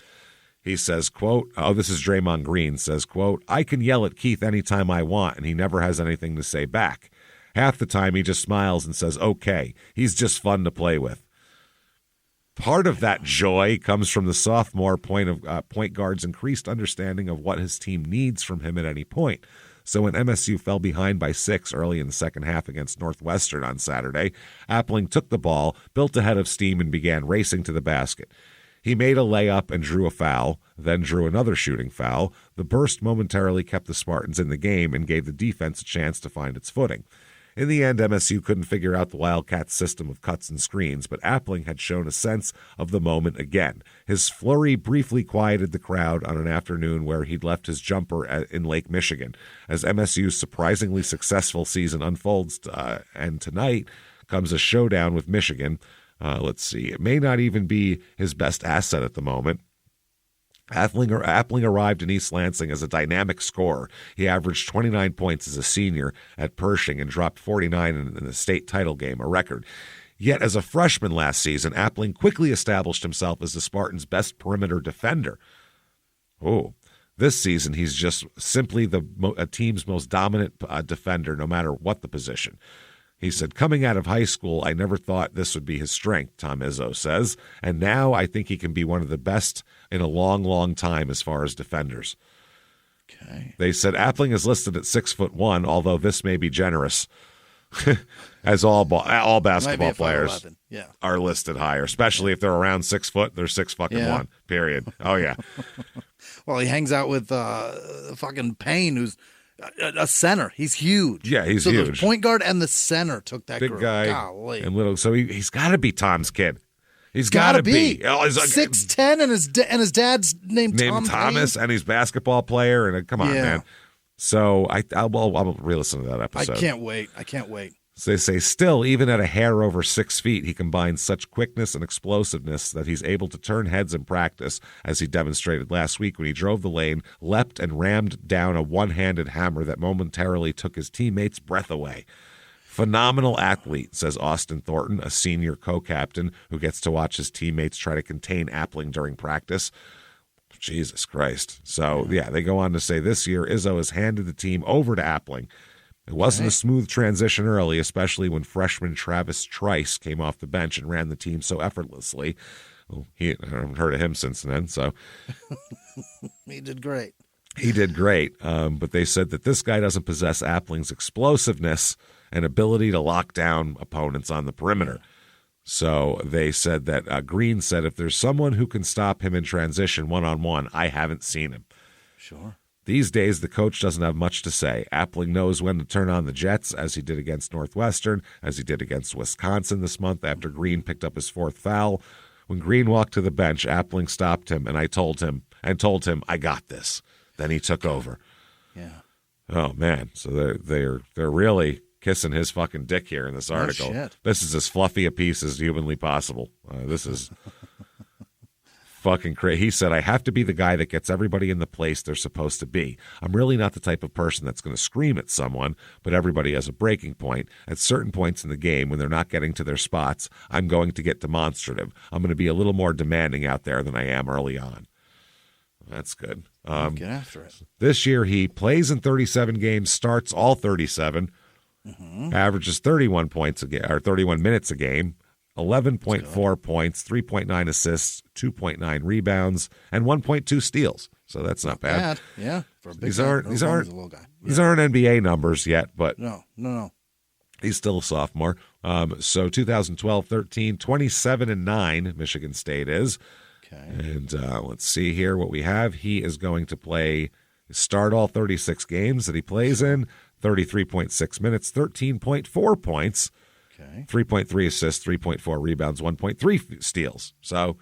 He says, quote, this is Draymond Green, says, quote, I can yell at Keith anytime I want, and he never has anything to say back. Half the time he just smiles and says, okay, he's just fun to play with. Part of that joy comes from the sophomore point guard's increased understanding of what his team needs from him at any point. So when MSU fell behind by 6 early in the second half against Northwestern on Saturday, Appling took the ball, built ahead of steam, and began racing to the basket. He made a layup and drew a foul, then drew another shooting foul. The burst momentarily kept the Spartans in the game and gave the defense a chance to find its footing. In the end, MSU couldn't figure out the Wildcats' system of cuts and screens, but Appling had shown a sense of the moment again. His flurry briefly quieted the crowd on an afternoon where he'd left his jumper in Lake Michigan. As MSU's surprisingly successful season unfolds, and tonight comes a showdown with Michigan. Let's see. It may not even be his best asset at the moment. Appling arrived in East Lansing as a dynamic scorer. He averaged 29 points as a senior at Pershing and dropped 49 in the state title game, a record. Yet as a freshman last season, Appling quickly established himself as the Spartans' best perimeter defender. Oh, this season he's just simply a team's most dominant defender, no matter what the position. He said, coming out of high school, I never thought this would be his strength, Tom Izzo says, and now I think he can be one of the best in a long, long time as far as defenders.
Okay.
They said Appling is listed at 6'1", although this may be generous, as all basketball players are listed higher, especially if they're around 6 foot. They're 6'1", period. Oh, yeah.
Well, he hangs out with fucking Payne, who's a center. He's huge.
Yeah, he's
so
huge.
The point guard and the center took that
big
group.
guy.
Golly.
And little. So he's got to be Tom's kid. He's got to be.
Oh, 6'10", and his dad's named
Thomas, and he's a basketball player. And come on, man. So I'll re-listen to that episode.
I can't wait.
So they say, still, even at a hair over 6 feet, he combines such quickness and explosiveness that he's able to turn heads in practice, as he demonstrated last week when he drove the lane, leapt, and rammed down a one-handed hammer that momentarily took his teammates' breath away. Phenomenal athlete, says Austin Thornton, a senior co-captain who gets to watch his teammates try to contain Appling during practice. Jesus Christ. So, they go on to say this year, Izzo has handed the team over to Appling. It wasn't a smooth transition early, especially when freshman Travis Trice came off the bench and ran the team so effortlessly. Well, I haven't heard of him since then, so.
He did great.
But they said that this guy doesn't possess Appling's explosiveness and ability to lock down opponents on the perimeter. So they said that Green said, if there's someone who can stop him in transition one-on-one, I haven't seen him.
Sure.
These days, the coach doesn't have much to say. Appling knows when to turn on the Jets, as he did against Northwestern, as he did against Wisconsin this month after Green picked up his 4th foul. When Green walked to the bench, Appling stopped him, and told him, I got this. Then he took over.
Yeah.
Oh, man. So they're really kissing his fucking dick here in this article.
Oh, shit.
This is as fluffy a piece as humanly possible. This is fucking crazy. He said, I have to be the guy that gets everybody in the place they're supposed to be. I'm really not the type of person that's going to scream at someone, but everybody has a breaking point. At certain points in the game, when they're not getting to their spots, I'm going to get demonstrative. I'm going to be a little more demanding out there than I am early on. That's good.
Get after it.
This year, he plays in 37 games, starts all 37, averages 31 points a game, or 31 minutes a game, 11.4 points, 3.9 assists, 2.9 rebounds, and 1.2 steals. So that's not bad.
Yeah, for a big
these
guy.
aren't
little guy.
These aren't NBA numbers yet, but
no.
He's still a sophomore. So 2012-13, 27-9, Michigan State is.
Okay.
And let's see here what we have. He is going to start all 36 games that he plays in, 33.6 minutes, 13.4 points, 3.3 assists, 3.4 rebounds, 1.3 steals. So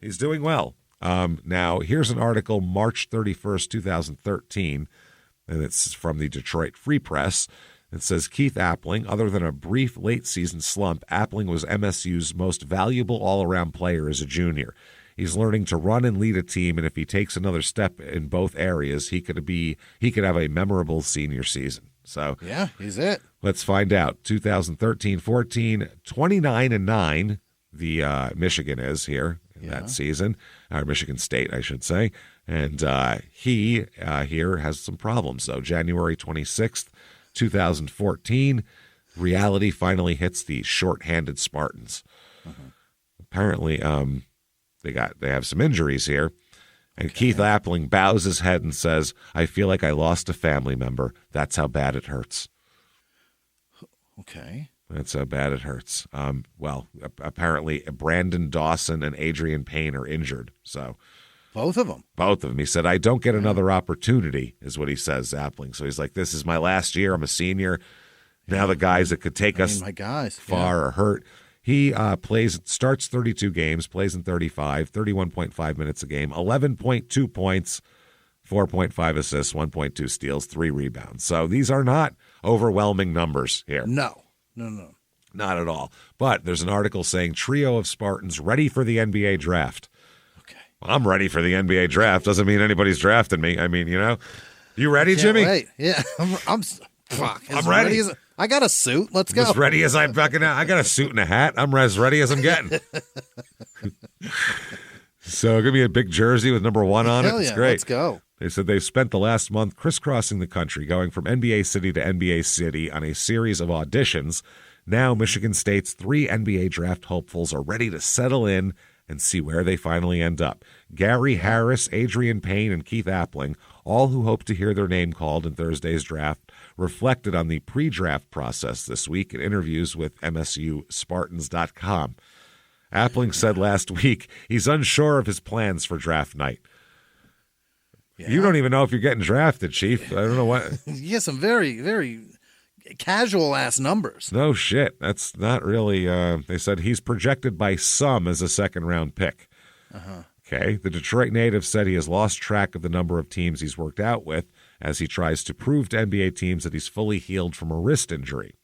he's doing well. Now, here's an article, March 31st, 2013, and it's from the Detroit Free Press. It says, Keith Appling, other than a brief late-season slump, Appling was MSU's most valuable all-around player as a junior. He's learning to run and lead a team, and if he takes another step in both areas, he could have a memorable senior season. So
yeah, he's it.
Let's find out. 2013-14, 29-9, the Michigan is here in that season, or Michigan State, I should say. And he here has some problems, though. January 26th, 2014, reality finally hits the short-handed Spartans. apparently they have some injuries here. And Keith Appling bows his head and says, "I feel like I lost a family member. That's how bad it hurts."
Okay.
That's how bad it hurts. Well, apparently Brandon Dawson and Adrian Payne are injured. So
both of them.
Both of them. He said, "I don't get another opportunity," is what he says, Appling. So he's like, "This is my last year. I'm a senior. Now the guys that could take us far are hurt." He starts 32 games, plays in 35, 31.5 minutes a game, 11.2 points, 4.5 assists, 1.2 steals, 3 rebounds. So these are not overwhelming numbers here.
No.
Not at all. But there's an article saying trio of Spartans ready for the NBA draft.
Okay.
Well, I'm ready for the NBA draft. Doesn't mean anybody's drafting me. I mean, you ready, Jimmie?
Wait. Yeah, I'm
ready.
I got a suit. Let's go.
As ready as I'm fucking out. I got a suit and a hat. I'm as ready as I'm getting. So give me a big jersey with number 1 on it. It's great.
Let's go.
They said they've spent the last month crisscrossing the country, going from NBA city to NBA city on a series of auditions. Now Michigan State's 3 NBA draft hopefuls are ready to settle in and see where they finally end up. Gary Harris, Adrian Payne, and Keith Appling, all who hope to hear their name called in Thursday's draft, reflected on the pre-draft process this week in interviews with MSUSpartans.com. Appling said last week he's unsure of his plans for draft night. Yeah. You don't even know if you're getting drafted, Chief. I don't know what.
You get some very, very casual-ass numbers.
No shit. That's not really they said he's projected by some as a second-round pick.
Uh-huh.
Okay. The Detroit native said he has lost track of the number of teams he's worked out with as he tries to prove to NBA teams that he's fully healed from a wrist injury.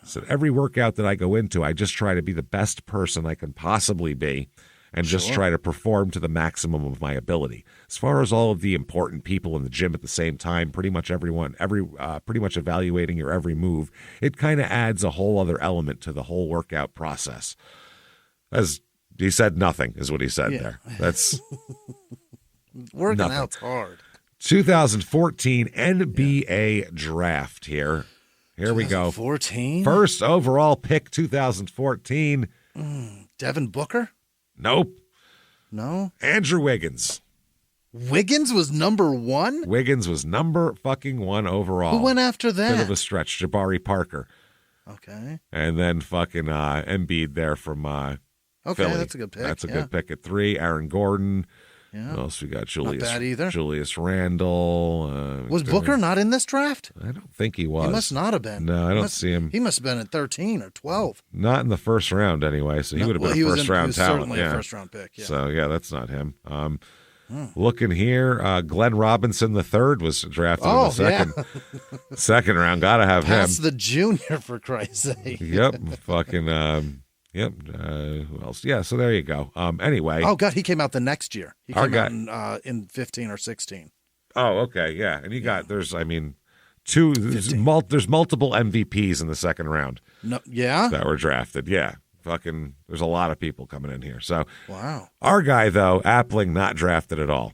Said every workout that I go into, I just try to be the best person I can possibly be and just try to perform to the maximum of my ability. As far as all of the important people in the gym at the same time, pretty much evaluating your every move, it kind of adds a whole other element to the whole workout process. As he said, nothing is what he said there. That's
working
nothing.
out's hard.
2014 NBA draft here. Here we go.
2014?
First overall pick, 2014.
Devin Booker?
Nope.
No?
Andrew Wiggins.
Wiggins was number 1?
Wiggins was number fucking 1 overall.
Who went after that?
Bit of a stretch. Jabari Parker.
Okay.
And then fucking Embiid there from Philly.
That's a good pick.
That's a good pick at 3. Aaron Gordon.
Yeah.
What else we got?
Not bad either.
Julius Randle.
Was Booker not in this draft?
I don't think he was.
He must not have been.
No, I don't see him.
He must have been at 13 or 12.
Not in the first round anyway, so he would have been a first-round talent.
Certainly a first-round pick, yeah.
So, yeah, that's not him. Looking here, Glenn Robinson III was drafted in the second round. Got to have him.
That's the junior, for Christ's sake.
Yep. Fucking... Yep. Who else? Yeah. So there you go. Anyway.
Oh God, he came out the next year. He came out in 15 or 16.
Oh, okay. Yeah. And you got there's there's multiple MVPs in the second round.
No. Yeah.
That were drafted. Yeah. Fucking. There's a lot of people coming in here. So.
Wow.
Our guy though, Appling, not drafted at all.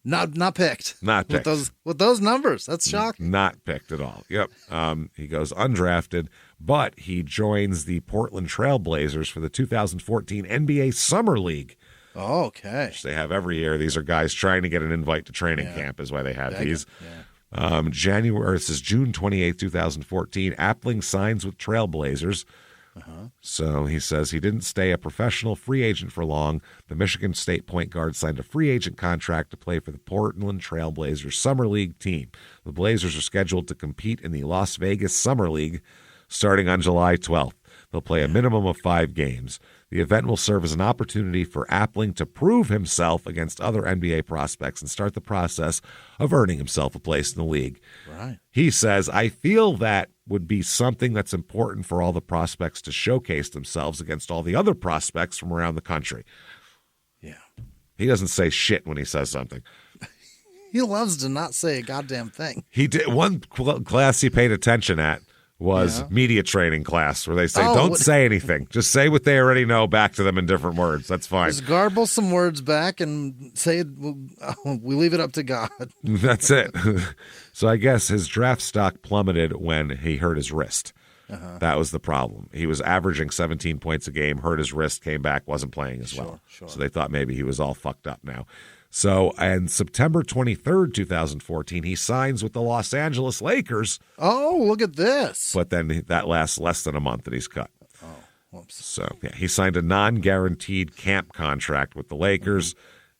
Not picked.
Not picked.
With those numbers. That's shocking.
Not picked at all. Yep. He goes undrafted, but he joins the Portland Trail Blazers for the 2014 NBA Summer League.
Oh, okay.
Which they have every year. These are guys trying to get an invite to training camp is why they have these.
Yeah.
This is June 28th, 2014. Appling signs with Trail Blazers. So he says he didn't stay a professional free agent for long. The Michigan State point guard signed a free agent contract to play for the Portland Trail Blazers Summer League team. The Blazers are scheduled to compete in the Las Vegas Summer League starting on July 12th. They'll play a minimum of 5 games. The event will serve as an opportunity for Appling to prove himself against other NBA prospects and start the process of earning himself a place in the league.
Right.
He says, I feel that would be something that's important for all the prospects to showcase themselves against all the other prospects from around the country.
Yeah.
He doesn't say shit when he says something.
He loves to not say a goddamn thing.
He did one class he paid attention at was media training class where they say, don't say anything. Just say what they already know back to them in different words. That's fine.
Just garble some words back and say it. We leave it up to God.
That's it. So I guess his draft stock plummeted when he hurt his wrist. That was the problem. He was averaging 17 points a game, hurt his wrist, came back, wasn't playing as well.
Sure.
So they thought maybe he was all fucked up now. So on September 23rd, 2014, he signs with the Los Angeles Lakers.
Oh, look at this.
But then that lasts less than a month and he's cut.
Oh, whoops.
So yeah, he signed a non-guaranteed camp contract with the Lakers,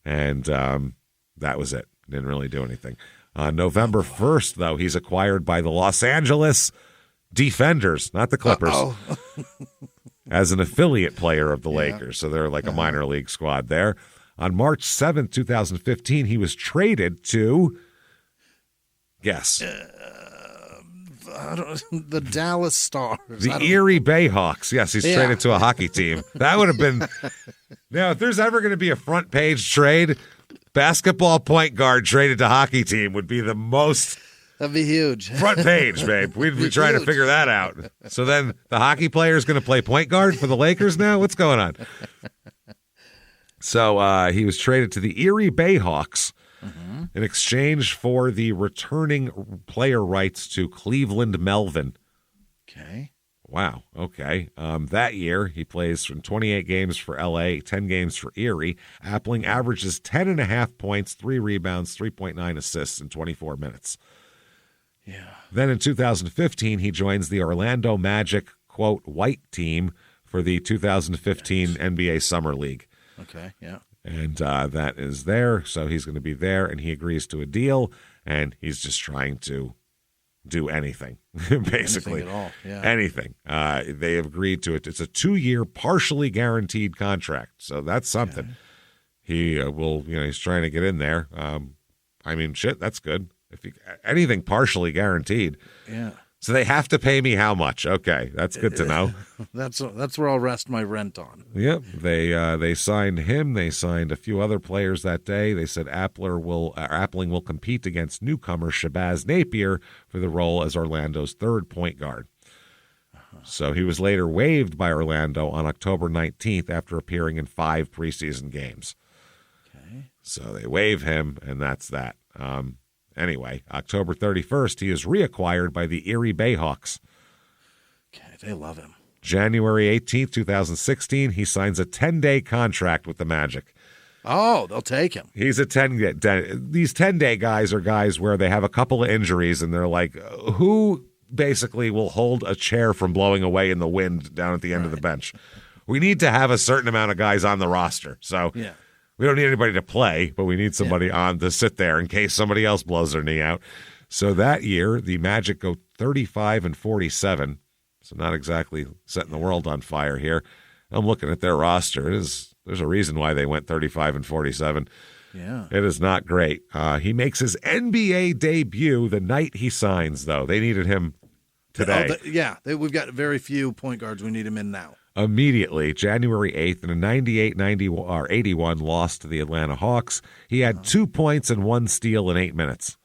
and that was it. Didn't really do anything. On November 1st, though, he's acquired by the Los Angeles Defenders, not the Clippers, as an affiliate player of the Lakers. So they're like a minor league squad there. On March 7th, 2015, he was traded to, guess.
The Dallas Stars.
The Erie Bayhawks. Yes, he's traded to a hockey team. That would have been, now, if there's ever going to be a front page trade, basketball point guard traded to hockey team would be the most.
That'd be huge.
Front page, babe. We'd be trying to figure that out. So then the hockey player is going to play point guard for the Lakers now? What's going on? So he was traded to the Erie Bayhawks in exchange for the returning player rights to Cleveland Melvin.
Okay.
Wow. Okay. That year, he plays from 28 games for L.A., 10 games for Erie. Appling averages 10.5 points, 3 rebounds, 3.9 assists in 24 minutes.
Yeah.
Then in 2015, he joins the Orlando Magic, quote, white team for the 2015 NBA Summer League.
Okay, yeah.
And that is there, so he's going to be there, and he agrees to a deal, and he's just trying to do anything, basically.
Anything at all, yeah.
Anything. They have agreed to it. It's a 2-year, partially guaranteed contract, so that's something. Okay. He will, he's trying to get in there. I mean, shit, that's good. If anything partially guaranteed.
Yeah.
So they have to pay me how much? Okay, that's good to know.
That's where I'll rest my rent on.
Yep. They signed him. They signed a few other players that day. They said Appling will compete against newcomer Shabazz Napier for the role as Orlando's third point guard. So he was later waived by Orlando on October 19th after appearing in 5 preseason games.
Okay.
So they waive him, and that's that. Anyway, October 31st, he is reacquired by the Erie Bayhawks.
Okay, they love him.
January 18th, 2016, he signs a 10-day contract with the Magic.
Oh, they'll take him.
He's a 10-day. These 10-day guys are guys where they have a couple of injuries, and they're like, who basically will hold a chair from blowing away in the wind down at the end of the bench? We need to have a certain amount of guys on the roster. So
yeah.
We don't need anybody to play, but we need somebody on to sit there in case somebody else blows their knee out. So that year, the Magic go 35-47. So not exactly setting the world on fire here. I'm looking at their roster. There's a reason why they went 35-47.
Yeah.
It is not great. He makes his NBA debut the night he signs, though. They needed him today.
We've got very few point guards. We need him in now. Immediately,
January 8th, in a 98-81 loss to the Atlanta Hawks, he had 2 points and 1 steal in 8 minutes.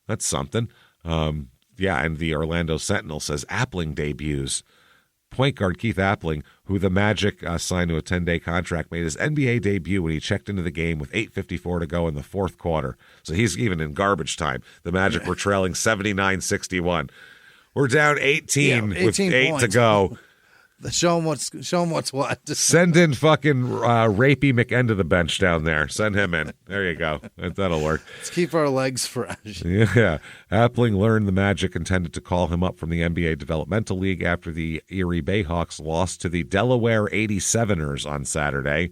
That's something. And the Orlando Sentinel says Appling debuts. Point guard Keith Appling, who the Magic signed to a 10-day contract, made his NBA debut when he checked into the game with 8:54 to go in the fourth quarter. So he's even in garbage time. The Magic were trailing 79-61. We're down 18 with 8 points to go.
Show him what's what.
Send in fucking Rapey McEnd to the bench down there. Send him in. There you go. That'll work.
Let's keep our legs fresh.
Yeah. Appling learned the Magic intended to call him up from the NBA Developmental League after the Erie Bayhawks lost to the Delaware 87ers on Saturday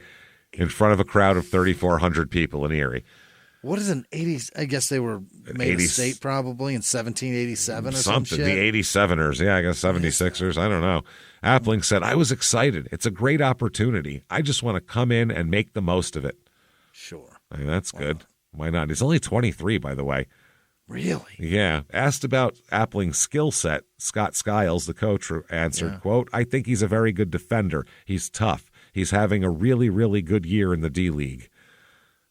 in front of a crowd of 3,400 people in Erie.
What is an 80s? I guess they were made of state probably in 1787 or something.
The 87ers. Yeah, I guess 76ers. I don't know. Appling said, I was excited. It's a great opportunity. I just want to come in and make the most of it.
Sure.
I mean, that's good. Why not? He's only 23, by the way.
Really?
Yeah. Asked about Appling's skill set, Scott Skiles, the coach, answered, quote, I think he's a very good defender. He's tough. He's having a really, really good year in the D-League.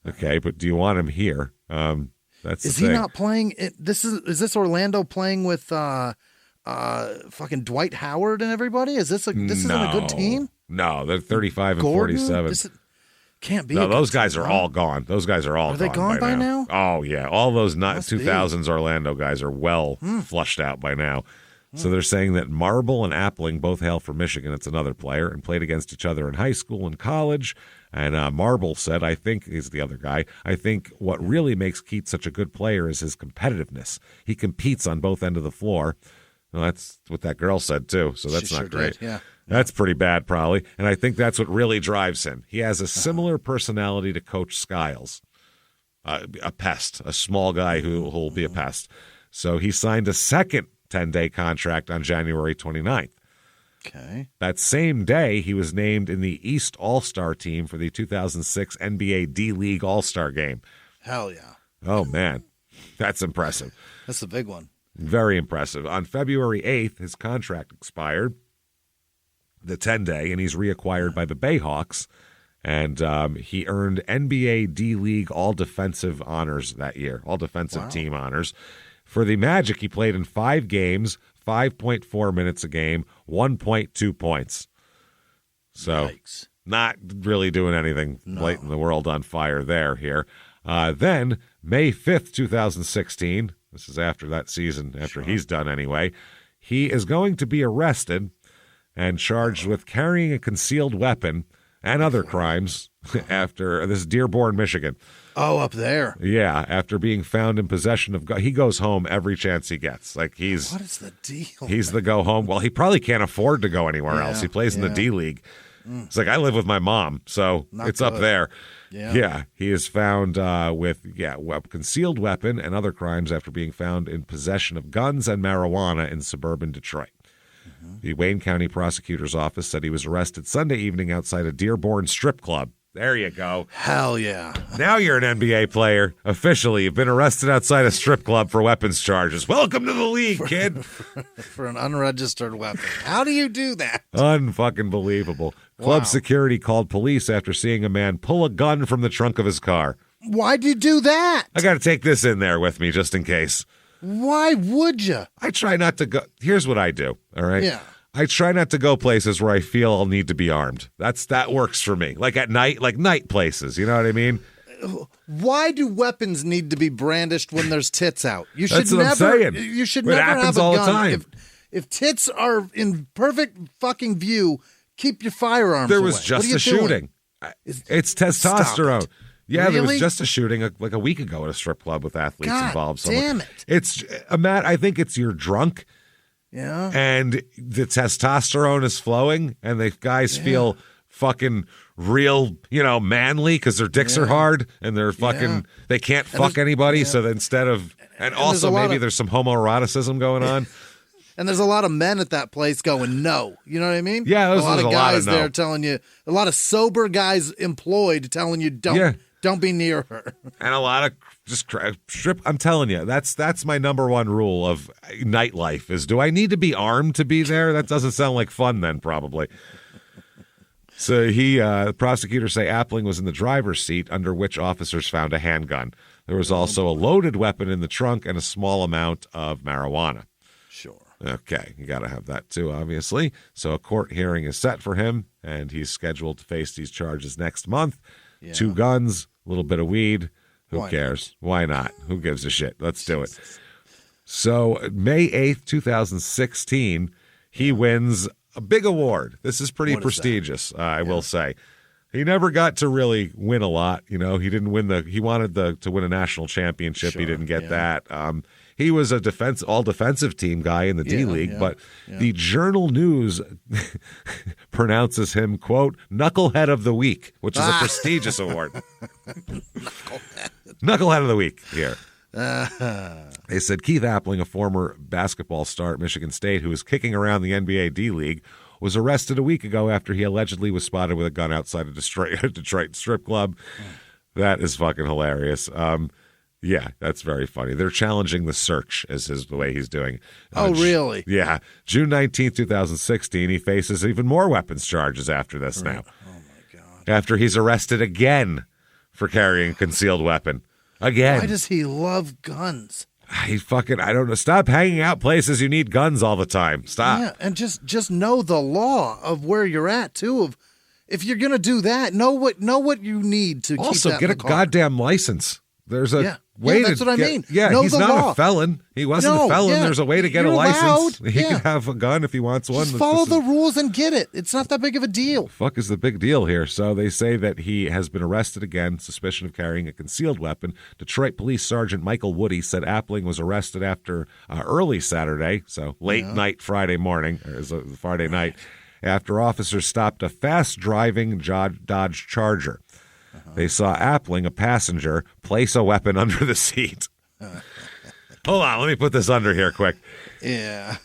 Okay, but do you want him here? That's
is he not playing? Is this Orlando playing with fucking Dwight Howard and everybody? Isn't a good team?
No, they're 35-47.
Can't be.
No, those guys are all gone. Those guys are all gone.
Are they gone by now?
Oh yeah, all those 2000s Orlando guys are well flushed out by now. So they're saying that Marble and Appling both hail from Michigan. It's another player, and played against each other in high school and college. And Marble said, I think, he's the other guy, I think what really makes Keith such a good player is his competitiveness. He competes on both ends of the floor. Well, that's what that girl said, too, so that's not great.
Did, yeah.
That's pretty bad, probably. And I think that's what really drives him. He has a similar personality to Coach Skiles, a pest, a small guy who'll be a pest. So he signed a second 10-day contract on January 29th.
Okay.
That same day, he was named in the East All-Star team for the 2006 NBA D-League All-Star game.
Hell yeah.
Oh, man. That's impressive.
That's a big one.
Very impressive. On February 8th, his contract expired, the 10-day, and he's reacquired by the Bayhawks. And he earned NBA D-League All-Defensive honors that year, All-Defensive team honors. For the Magic, he played in 5 games, 5.4 minutes a game, 1.2 points. So
Yikes.
Not really doing anything, lighting the world on fire here. Then, May 5th, 2016, this is after that season, after he's done anyway, he is going to be arrested and charged with carrying a concealed weapon and other crimes after this is Dearborn, Michigan.
Oh, up there.
Yeah, after being found in possession of he goes home every chance he gets. Like
what is the deal?
He's the go home. Well, he probably can't afford to go anywhere else. He plays in the D League. It's like I live with my mom, so it's up there. Yeah, he is found with concealed weapon and other crimes after being found in possession of guns and marijuana in suburban Detroit. The Wayne County Prosecutor's Office said he was arrested Sunday evening outside a Dearborn strip club. There you go.
Hell yeah.
Now you're an NBA player. Officially, you've been arrested outside a strip club for weapons charges. Welcome to the league, kid.
For an unregistered weapon. How do you do that?
Unfucking-believable. Club security called police after seeing a man pull a gun from the trunk of his car.
Why'd you do that?
I got to take this in there with me just in case.
Why would you?
I try not to go. Here's what I do, all right?
Yeah.
I try not to go places where I feel I'll need to be armed. That works for me. Like at night, like night places. You know what I mean?
Why do weapons need to be brandished when there's tits out? You should
That's what I'm saying.
You should
It
never
happens
have a
all
gun.
the time.
If tits are in perfect fucking view, keep your firearms
There
away.
was just a shooting. It's testosterone. Yeah,
Really?
there was just a shooting like a week ago at a strip club with athletes
God
involved.
damn it.
It's Matt. I think it's you're drunk.
Yeah.
And the testosterone is flowing, and the guys feel fucking real, manly because their dicks are hard, and they're fucking, they can't fuck anybody. So that instead of, and also maybe there's some homoeroticism going on.
And there's a lot of men at that place going, no. You know what I mean?
Yeah,
a lot of guys
no.
there telling you, a lot of sober guys employed telling you, don't be near her.
And a lot of just strip. I'm telling you, that's my number one rule of nightlife is, do I need to be armed to be there? That doesn't sound like fun then, probably. So the prosecutors say Appling was in the driver's seat, under which officers found a handgun. There was also a loaded weapon in the trunk and a small amount of marijuana.
Sure.
Okay, you got to have that too, obviously. So a court hearing is set for him, and he's scheduled to face these charges next month. Yeah. 2 guns, a little bit of weed. Who cares? Why not? Who gives a shit? Let's do it. So May 8th, 2016, he wins a big award. This is pretty prestigious, I will say. He never got to really win a lot. He didn't win he wanted to win a national championship. He didn't get that. He was a all defensive team guy in the D League, but the Journal News pronounces him, quote, Knucklehead of the Week, which is a prestigious award. Knucklehead of the Week here. They said Keith Appling, a former basketball star at Michigan State who was kicking around the NBA D League, was arrested a week ago after he allegedly was spotted with a gun outside a Detroit strip club. That is fucking hilarious. Yeah, that's very funny. They're challenging the search is the way he's doing.
Oh, really?
Yeah. June 19th, 2016, he faces even more weapons charges after this now.
Oh, my God.
After he's arrested again for carrying a concealed weapon. Again.
Why does he love guns?
I don't know. Stop hanging out places you need guns all the time. Stop.
Yeah, and just know the law of where you're at, too. If you're going to do that, know what you need to keep that
Also, get a goddamn license. There's way
that's
to
what I
get,
mean.
Yeah,
know
he's
the
not
law.
a felon. He wasn't a felon. There's a way to get a license.
Allowed.
He can have a gun if he wants one.
Just follow the rules and get it. It's not that big of a deal.
Fuck is the big deal here? So they say that he has been arrested again, suspicion of carrying a concealed weapon. Detroit Police Sergeant Michael Woody said Appling was arrested after early Saturday, so late night Friday morning, or Friday night, after officers stopped a fast-driving Dodge Charger. They saw Appling, a passenger, place a weapon under the seat. Hold on, let me put this under here quick.
Yeah.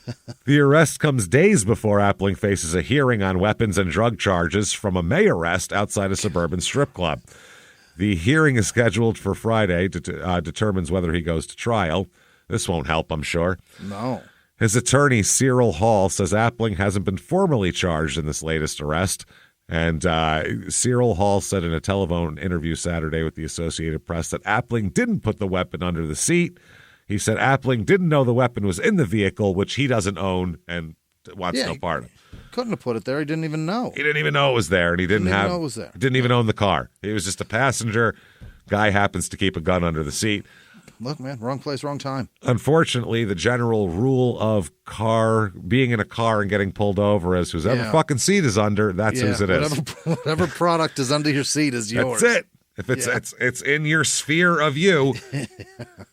The arrest comes days before Appling faces a hearing on weapons and drug charges from a May arrest outside a suburban strip club. The hearing is scheduled for Friday, determines whether he goes to trial. This won't help, I'm sure.
No.
His attorney, Cyril Hall, says Appling hasn't been formally charged in this latest arrest. And Cyril Hall said in a telephone interview Saturday with the Associated Press that Appling didn't put the weapon under the seat. He said Appling didn't know the weapon was in the vehicle, which he doesn't own and wants no part of.
Couldn't have put it there. He didn't even know.
He didn't even know it was there, and he didn't
even know it was there.
Didn't even own the car. He was just a passenger. Guy happens to keep a gun under the seat.
Look, man, wrong place, wrong time.
Unfortunately, the general rule of being in a car and getting pulled over is whoever fucking seat is under, that's whose it is.
Whatever product is under your seat is yours.
That's it. If it's in your sphere of you.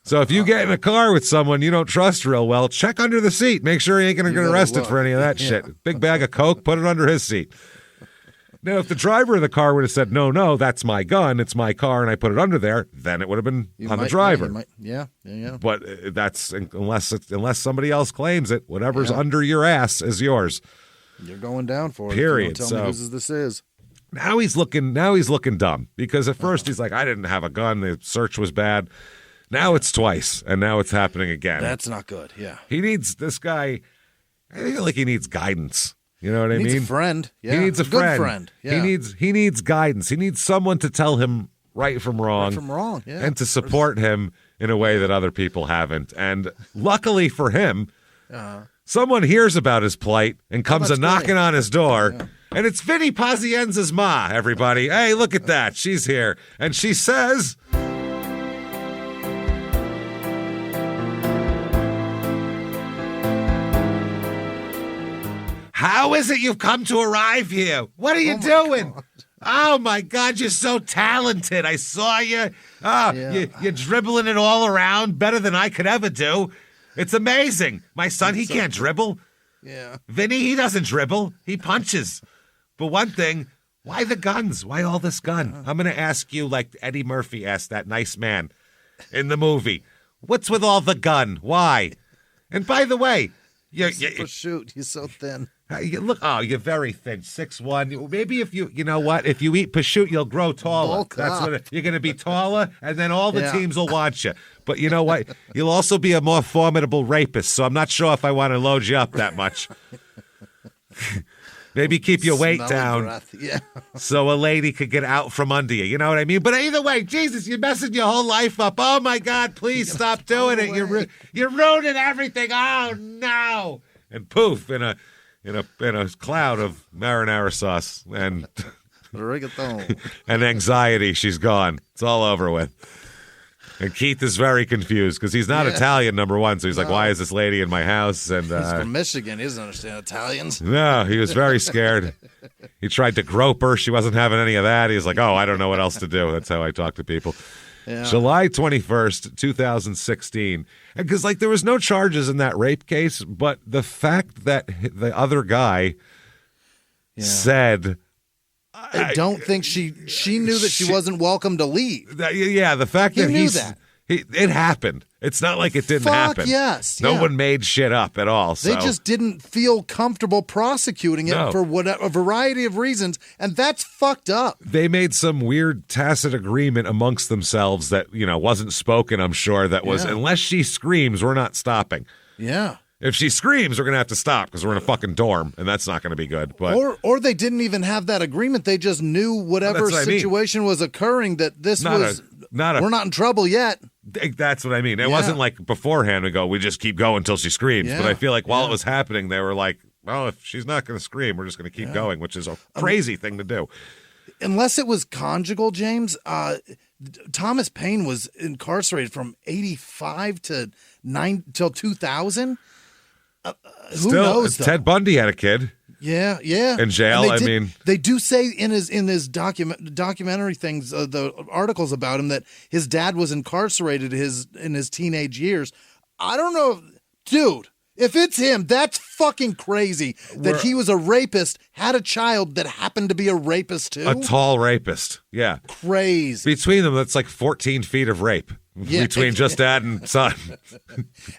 So if you get in a car with someone you don't trust real well, check under the seat. Make sure he ain't going to get arrested for any of that shit. Big bag of Coke, put it under his seat. Now, if the driver of the car would have said, no, that's my gun, it's my car, and I put it under there, then it would have been the driver.
Yeah.
But that's unless somebody else claims it, whatever's under your ass is yours.
You're going down for it.
Period.
Tell me whose this is.
Now he's looking dumb because at first he's like, I didn't have a gun. The search was bad. Now it's twice, and now it's happening again.
That's not good. Yeah.
He needs this guy. I feel like he needs guidance. You know what I mean?
He needs a friend. Yeah.
He needs a
good friend. Yeah.
He needs guidance. He needs someone to tell him right from wrong.
Yeah.
And to support him in a way that other people haven't. And luckily for him, someone hears about his plight and comes knocking on his door. Yeah. And it's Vinnie Pazienza's ma, everybody. Hey, look at that. She's here. And she says, how is it you've come to arrive here? What are you doing? God. Oh, my God, you're so talented. I saw you. You're dribbling it all around better than I could ever do. It's amazing. My son, he can't dribble.
Yeah.
Vinny, he doesn't dribble. He punches. But one thing, why the guns? Why all this gun? I'm going to ask you like Eddie Murphy asked that nice man in the movie. What's with all the gun? Why? And by the way, you're
so thin.
You're very thin, 6'1". Maybe if you know what? If you eat prosciutto, you'll grow taller. That's what you're going to be taller, and then all the teams will want you. But you know what? You'll also be a more formidable rapist, so I'm not sure if I want to load you up that much. Maybe keep your weight down so a lady could get out from under you. You know what I mean? But either way, Jesus, you're messing your whole life up. Oh, my God, please stop doing it. You're ruining everything. Oh, no. And poof, in a cloud of marinara sauce and and anxiety, she's gone. It's all over with. And Keith is very confused because he's not Italian, number one. So he's like, why is this lady in my house? And
he's from Michigan. He doesn't understand Italians.
No, he was very scared. He tried to grope her. She wasn't having any of that. He's like, I don't know what else to do. That's how I talk to people. Yeah. July 21st, 2016. Because, there was no charges in that rape case, but the fact that the other guy said...
I don't think she knew that she wasn't welcome to leave.
The fact that
knew that.
It happened. It's not like it didn't happen.
Yes.
No one made shit up at all. So.
They just didn't feel comfortable prosecuting it for a variety of reasons, and that's fucked up.
They made some weird tacit agreement amongst themselves that, wasn't spoken, I'm sure, that was, unless she screams, we're not stopping.
Yeah.
If she screams, we're going to have to stop because we're in a fucking dorm, and that's not going to be good. But
Or they didn't even have that agreement. They just knew whatever situation was occurring that we're not in trouble yet.
That's what I mean. It wasn't like beforehand we just keep going until she screams. Yeah. But I feel like while it was happening, they were like, well, if she's not going to scream, we're just going to keep going, which is a crazy thing to do.
Unless it was conjugal, James, Thomas Paine was incarcerated from 85 to 9 till 2000. Who knows?
Ted Bundy had a kid.
Yeah.
In jail.
They do say in his documentary things, the articles about him, that his dad was incarcerated in his teenage years. I don't know, dude. If it's him, that's fucking crazy that he was a rapist, had a child that happened to be a rapist too.
A tall rapist. Yeah.
Crazy.
Between them, that's like 14 feet of rape. Between just dad and son.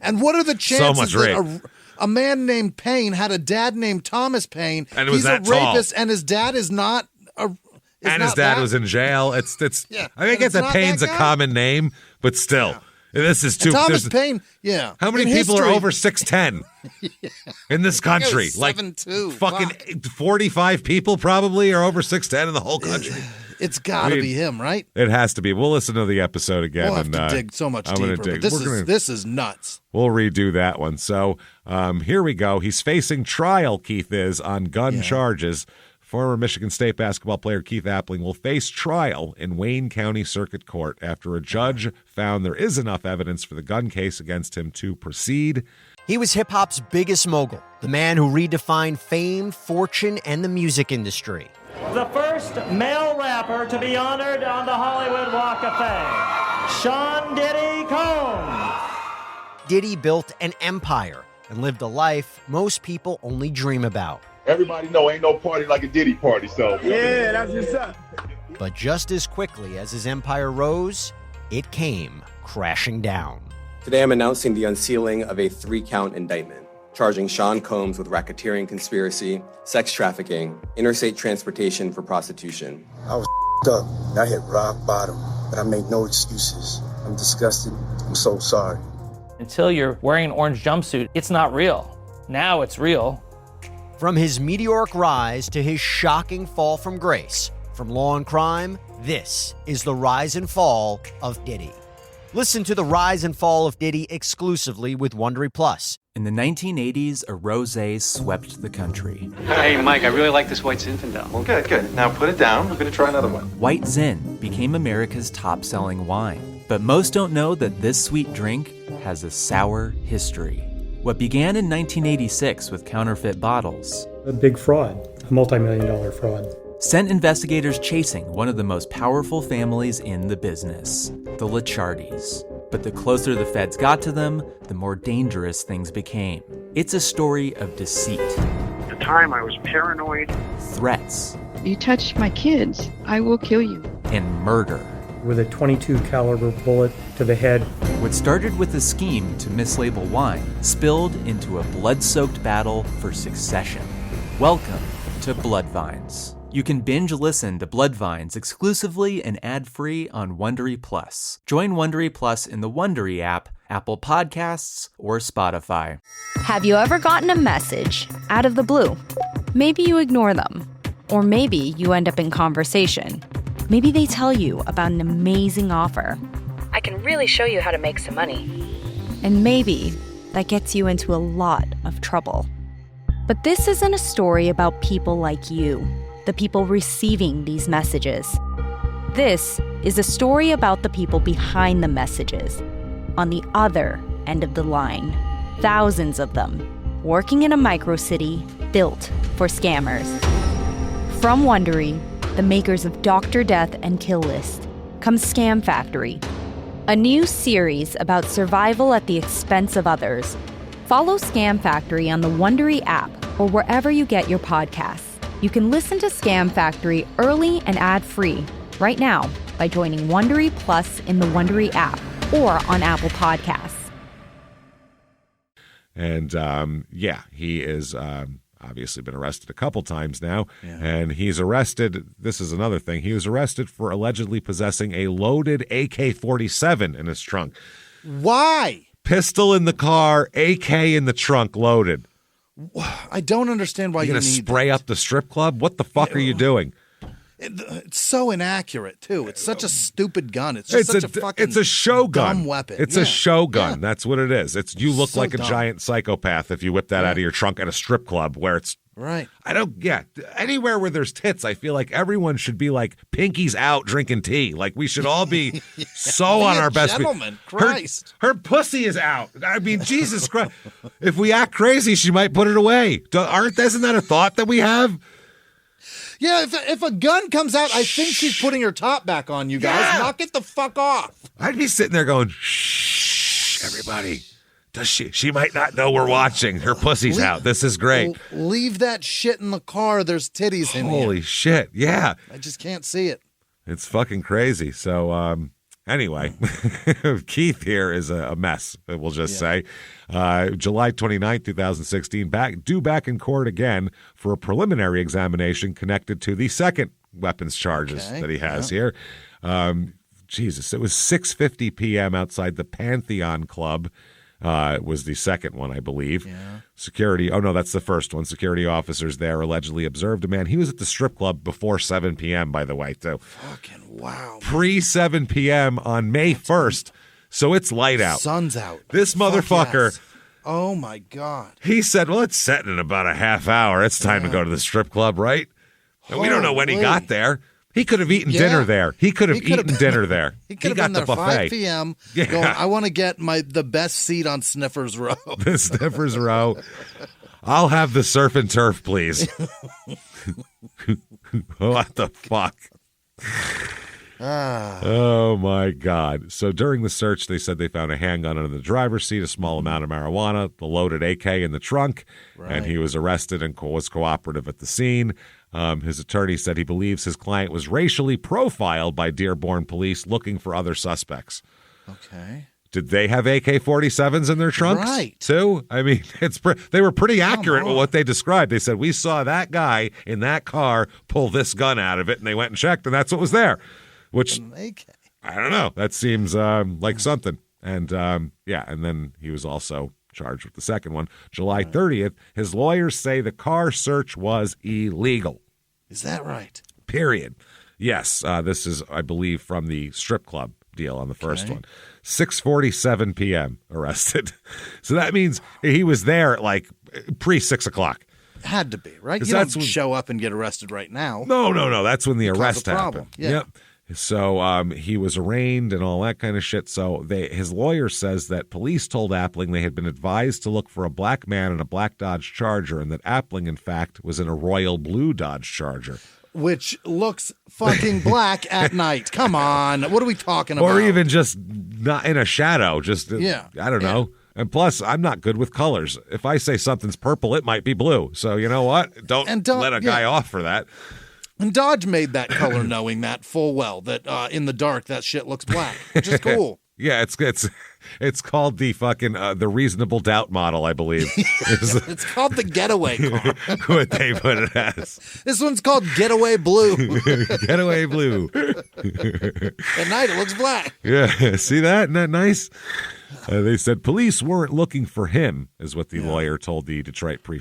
And what are the chances
so much rape.
that a man named Payne had a dad named Thomas Paine?
And he's
a rapist, and his dad is not a.
His dad was in jail. It's.
Yeah,
I get that Payne's a common name, but still. Yeah. This is too.
Thomas Paine, yeah.
How many people are over 6'10" in this country? Like
7'2".
Fucking 45 people probably are over 6'10" in the whole country.
It's got to be him, right?
It has to be. We'll listen to the episode again.
We'll have to dig so much deeper. But this is nuts.
We'll redo that one. So here we go. He's facing trial, Keith is, on gun charges. Former Michigan State basketball player Keith Appling will face trial in Wayne County Circuit Court after a judge found there is enough evidence for the gun case against him to proceed.
He was hip-hop's biggest mogul, the man who redefined fame, fortune, and the music industry.
The first male rapper to be honored on the Hollywood Walk of Fame, Sean Diddy Combs.
Diddy built an empire and lived a life most people only dream about.
Everybody know ain't no party like a Diddy party, so.
Yeah, that's what's up.
But just as quickly as his empire rose, it came crashing down.
Today I'm announcing the unsealing of a 3-count indictment, charging Sean Combs with racketeering conspiracy, sex trafficking, interstate transportation for prostitution.
I was up. I hit rock bottom, but I made no excuses. I'm disgusted. I'm so sorry.
Until you're wearing an orange jumpsuit, it's not real. Now it's real.
From his meteoric rise to his shocking fall from grace, from law and crime, this is the rise and fall of Diddy. Listen to the rise and fall of Diddy exclusively with Wondery Plus.
In the 1980s, a rosé swept the country.
Hey, Mike, I really like this White Zinfandel.
Well, good. Now put it down. We're going to try another one.
White Zin became America's top-selling wine. But most don't know that this sweet drink has a sour history. What began in 1986 with counterfeit bottles,
a big fraud, a multi-million-dollar fraud,
sent investigators chasing one of the most powerful families in the business, the Licciardis. But the closer the feds got to them, the more dangerous things became. It's a story of deceit.
At the time, I was paranoid.
Threats.
You touch my kids, I will kill you.
And murder.
With a .22 caliber bullet to the head.
What started with a scheme to mislabel wine spilled into a blood-soaked battle for succession. Welcome to Bloodvines. You can binge listen to Bloodvines exclusively and ad-free on Wondery Plus. Join Wondery Plus in the Wondery app, Apple Podcasts, or Spotify.
Have you ever gotten a message out of the blue? Maybe you ignore them. Or maybe you end up in conversation. Maybe they tell you about an amazing offer. I can really show you how to make some money. And maybe that gets you into a lot of trouble. But this isn't a story about people like you, the people receiving these messages. This is a story about the people behind the messages, on the other end of the line. Thousands of them, working in a micro-city built for scammers. From Wondery, the makers of Dr. Death and Kill List, comes Scam Factory, a new series about survival at the expense of others. Follow Scam Factory on the Wondery app or wherever you get your podcasts. You can listen to Scam Factory early and ad-free right now by joining Wondery Plus in the Wondery app or on Apple Podcasts.
And he is obviously been arrested a couple times now, and he's arrested. This is another thing. He was arrested for allegedly possessing a loaded AK-47 in his trunk.
Why?
Pistol in the car, AK in the trunk, loaded.
I don't understand why
you're going to spray up the strip club. What the fuck are you doing?
It's so inaccurate too. It's such a stupid gun. It's just such a fucking
it's a show gun.
dumb weapon.
It's a show gun. That's what it is. It's you look
So
like a
dumb.
giant psychopath if you whip that out of your trunk at a strip club where it's
right.
Anywhere where there's tits, I feel like everyone should be like pinkies out drinking tea. Like we should all be so on our best.
Gentlemen, Christ.
Her pussy is out. I mean, Jesus Christ. If we act crazy, she might put it away. Isn't that a thought that we have?
Yeah, if a gun comes out, I think she's putting her top back on, you guys.
Yeah.
Knock it the fuck off.
I'd be sitting there going, shh, everybody. Does she might not know we're watching. Her pussy's out. This is great.
Leave that shit in the car. There's titties in here.
Holy shit. Yeah.
I just can't see it.
It's fucking crazy. So, anyway, Keith here is a mess, we'll just say. July 29, 2016, due back in court again for a preliminary examination connected to the second weapons charges that he has here. Jesus, it was 6:50 p.m. outside the Pantheon Club. It was the second one, I believe.
Yeah.
Security, oh no, that's the first one. Security officers there allegedly observed a man. He was at the strip club before 7 p.m., by the way. So
fucking wow.
Pre-7 p.m. on May 1st. So it's light out.
Sun's out.
This motherfucker.
Yes. Oh my God.
He said, well, it's setting in about a half hour. It's time to go to the strip club, right? And we don't know when he got there. He could have eaten dinner there. He could have eaten dinner there.
He could have
got
been there
the buffet.
5 p.m. going, I want to get the best seat on Sniffer's Row.
The Sniffer's Row. I'll have the surf and turf, please. What the fuck? Oh, my God. So during the search, they said they found a handgun under the driver's seat, a small amount of marijuana, the loaded AK in the trunk, and he was arrested and was cooperative at the scene. His attorney said he believes his client was racially profiled by Dearborn police looking for other suspects.
Okay.
Did they have AK-47s in their trunks, too? I mean, they were pretty accurate with what they described. They said, we saw that guy in that car pull this gun out of it, and they went and checked, and that's what was there. Which, I don't know. That seems like something. And, and then he was also charged with the second one. July 30th, his lawyers say the car search was illegal.
Is that right?
Period. Yes, this is, I believe, from the strip club deal on the first one. 6:47 p.m. arrested. So that means he was there at like pre-6 o'clock.
Had to be, right? You don't show up and get arrested right now.
No. That's when the arrest happened.
Yeah.
Yep. So he was arraigned and all that kind of shit. So his lawyer says that police told Appling they had been advised to look for a black man in a black Dodge Charger and that Appling, in fact, was in a royal blue Dodge Charger.
Which looks fucking black at night. Come on. What are we talking about?
Or even just not in a shadow. Just, I don't know. And plus, I'm not good with colors. If I say something's purple, it might be blue. So you know what? Don't let a guy off for that.
And Dodge made that color knowing that full well, that in the dark, that shit looks black, which is cool.
Yeah, it's called the fucking the reasonable doubt model, I believe.
It's called the getaway car.
What they put it as.
This one's called Getaway Blue.
Getaway Blue.
At night it looks black.
Yeah, see that? Isn't that nice? They said police weren't looking for him, is what the lawyer told the Detroit Free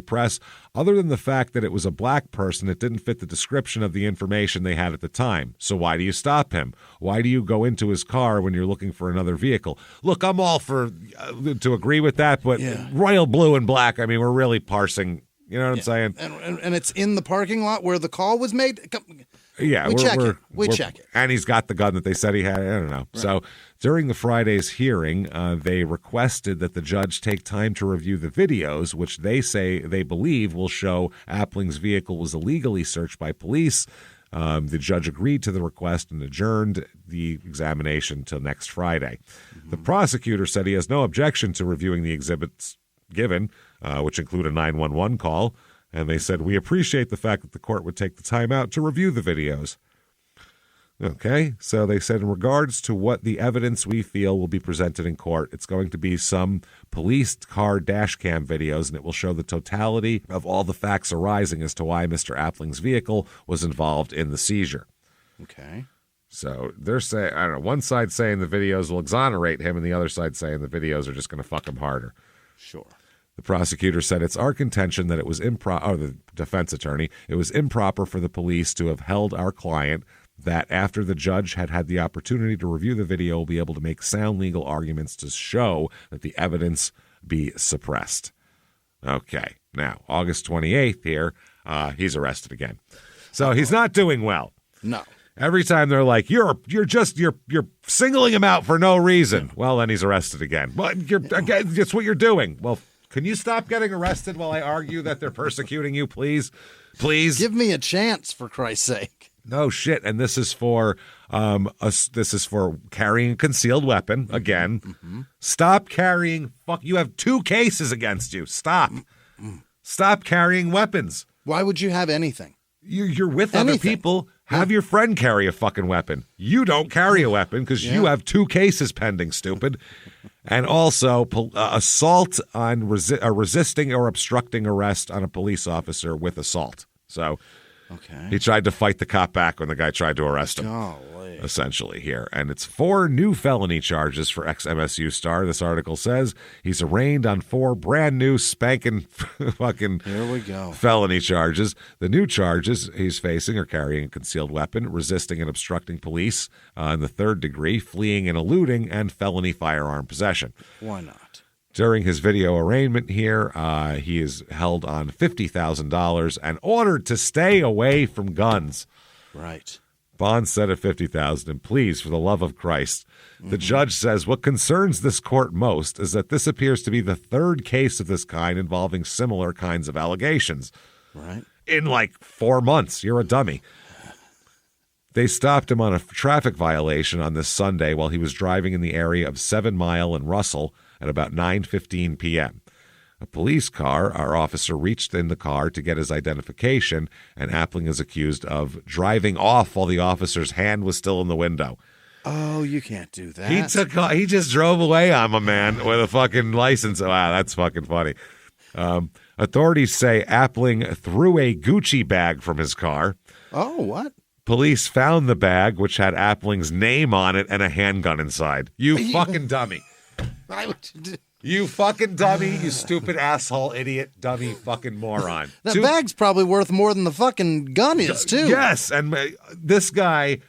Press. Other than the fact that it was a black person, it didn't fit the description of the information they had at the time. So why do you stop him? Why do you go into his car when you're looking for another vehicle? Look, I'm all for to agree with that, but royal blue and black, I mean, we're really parsing. You know what I'm saying?
And it's in the parking lot where the call was made?
Yeah,
we check it.
And he's got the gun that they said he had. I don't know. Right. So during the Friday's hearing, they requested that the judge take time to review the videos, which they say they believe will show Appling's vehicle was illegally searched by police. The judge agreed to the request and adjourned the examination till next Friday. Mm-hmm. The prosecutor said he has no objection to reviewing the exhibits given, which include a 911 call. And they said, we appreciate the fact that the court would take the time out to review the videos. Okay, so they said in regards to what the evidence we feel will be presented in court, it's going to be some police car dash cam videos, and it will show the totality of all the facts arising as to why Mr. Appling's vehicle was involved in the seizure.
Okay.
So they're saying, I don't know, one side saying the videos will exonerate him, and the other side saying the videos are just going to fuck him harder.
Sure.
The prosecutor said it's our contention that it was improper, the defense attorney, it was improper for the police to have held our client, that after the judge had had the opportunity to review the video, will be able to make sound legal arguments to show that the evidence be suppressed. Okay, now, August 28th here, he's arrested again. So he's not doing well.
No.
Every time they're like, you're singling him out for no reason. Well, then he's arrested again. Well, that's what you're doing. Well, can you stop getting arrested while I argue that they're persecuting you, please? Please
give me a chance, for Christ's sake.
No shit. And this is for carrying a concealed weapon again. Mm-hmm. Stop carrying. Fuck, you have 2 cases against you. Stop. Stop carrying weapons.
Why would you have anything?
You're with other people. Have your friend carry a fucking weapon. You don't carry a weapon because you have 2 cases pending, stupid. And also assault on resisting or obstructing arrest on a police officer with assault. So he tried to fight the cop back when the guy tried to arrest him, essentially here. And it's 4 new felony charges for ex-MSU star. This article says he's arraigned on 4 brand new spanking fucking felony charges. The new charges he's facing are carrying a concealed weapon, resisting and obstructing police in the 3rd degree, fleeing and eluding, and felony firearm possession.
Why not?
During his video arraignment here, he is held on $50,000 and ordered to stay away from guns.
Right.
Bond set at $50,000, and please, for the love of Christ. The judge says what concerns this court most is that this appears to be the 3rd case of this kind involving similar kinds of allegations.
Right.
In like 4 months. You're a dummy. They stopped him on a traffic violation on this Sunday while he was driving in the area of 7 Mile and Russell at about 9:15 p.m. A police car, our officer reached in the car to get his identification, and Appling is accused of driving off while the officer's hand was still in the window.
Oh, you can't do that.
He just drove away on my man with a fucking license. Wow, that's fucking funny. Authorities say Appling threw a Gucci bag from his car.
Oh, what?
Police found the bag, which had Appling's name on it and a handgun inside. You fucking dummy.
Why would you do?
You fucking dummy, you stupid asshole, idiot, dummy, fucking moron.
That bag's probably worth more than the fucking gun is, too.
Yes, and this guy,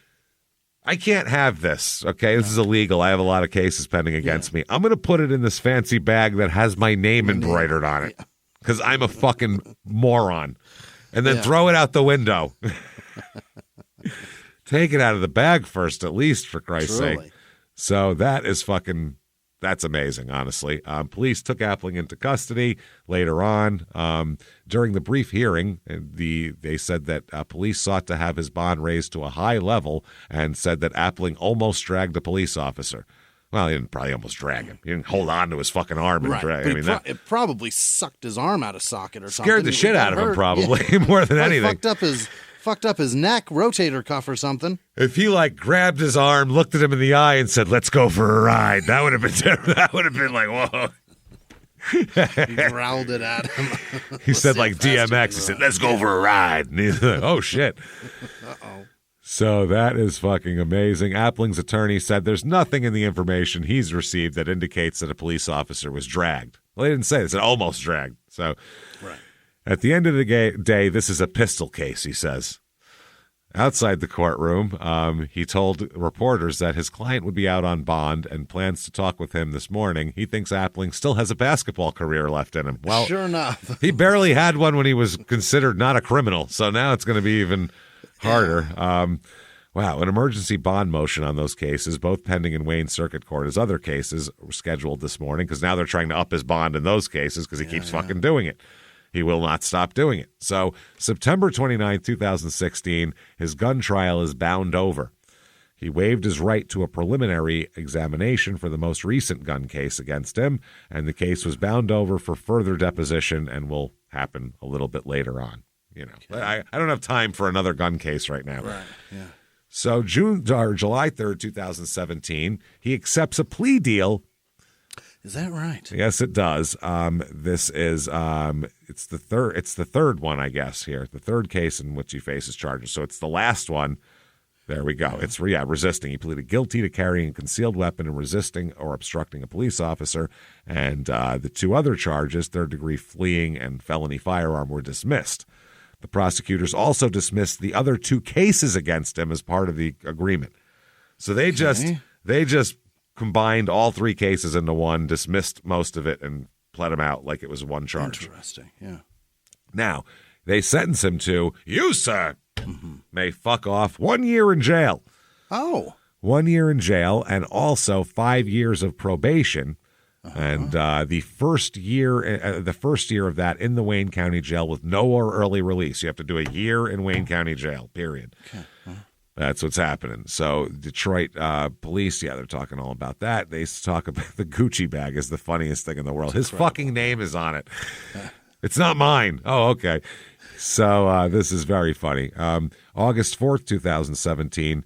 I can't have this, okay? This is illegal. I have a lot of cases pending against me. I'm going to put it in this fancy bag that has my name embroidered on it because I'm a fucking moron. And then throw it out the window. Take it out of the bag first, at least, for Christ's sake. So that is fucking... That's amazing, honestly. Police took Appling into custody later on. During the brief hearing, they said that police sought to have his bond raised to a high level and said that Appling almost dragged a police officer. Well, he didn't probably almost drag him. He didn't hold on to his fucking arm and drag him.
It probably sucked his arm out of socket or something.
Scared the shit out of him, probably, more than anything.
Fucked up his neck rotator cuff or something.
If he grabbed his arm, looked at him in the eye, and said, "Let's go for a ride," that would have been that would have been like, whoa.
He growled it at him.
He said like DMX. He said, "Let's go for a ride." And he's like, "Oh shit."
Uh-oh.
So that is fucking amazing. Appling's attorney said there's nothing in the information he's received that indicates that a police officer was dragged. Well, they didn't say. They said almost dragged. So.
Right.
At the end of the day, this is a pistol case, he says. Outside the courtroom, he told reporters that his client would be out on bond and plans to talk with him this morning. He thinks Appling still has a basketball career left in him. Well,
sure enough.
He barely had one when he was considered not a criminal, so now it's going to be even harder. Wow, an emergency bond motion on those cases, both pending in Wayne Circuit Court. His other cases were scheduled this morning because now they're trying to up his bond in those cases because he keeps fucking doing it. He will not stop doing it. So September 29, 2016, his gun trial is bound over. He waived his right to a preliminary examination for the most recent gun case against him, and the case was bound over for further deposition and will happen a little bit later on. You know, okay. I don't have time for another gun case right now.
Right, yeah.
So July 3rd, 2017, he accepts a plea deal.
Is that right?
Yes, it does. This is it's the third one, I guess, here. The third case in which he faces charges. So it's the last one There we go. It's resisting. He pleaded guilty to carrying a concealed weapon and resisting or obstructing a police officer. And the 2 other charges, third-degree fleeing and felony firearm, were dismissed. The prosecutors also dismissed the other 2 cases against him as part of the agreement. So they just combined all 3 cases into one, dismissed most of it, and pled him out like it was one charge.
Interesting, yeah.
Now, they sentence him to, you, sir, may fuck off 1 year in jail.
Oh.
1 year in jail and also 5 years of probation. And the first year of that in the Wayne County Jail with no early release. You have to do a year in Wayne County Jail, period.
Okay.
That's what's happening. So Detroit police, they're talking all about that. They talk about the Gucci bag is the funniest thing in the world. His fucking name is on it. It's not mine. Oh, okay. So this is very funny. August 4th, 2017,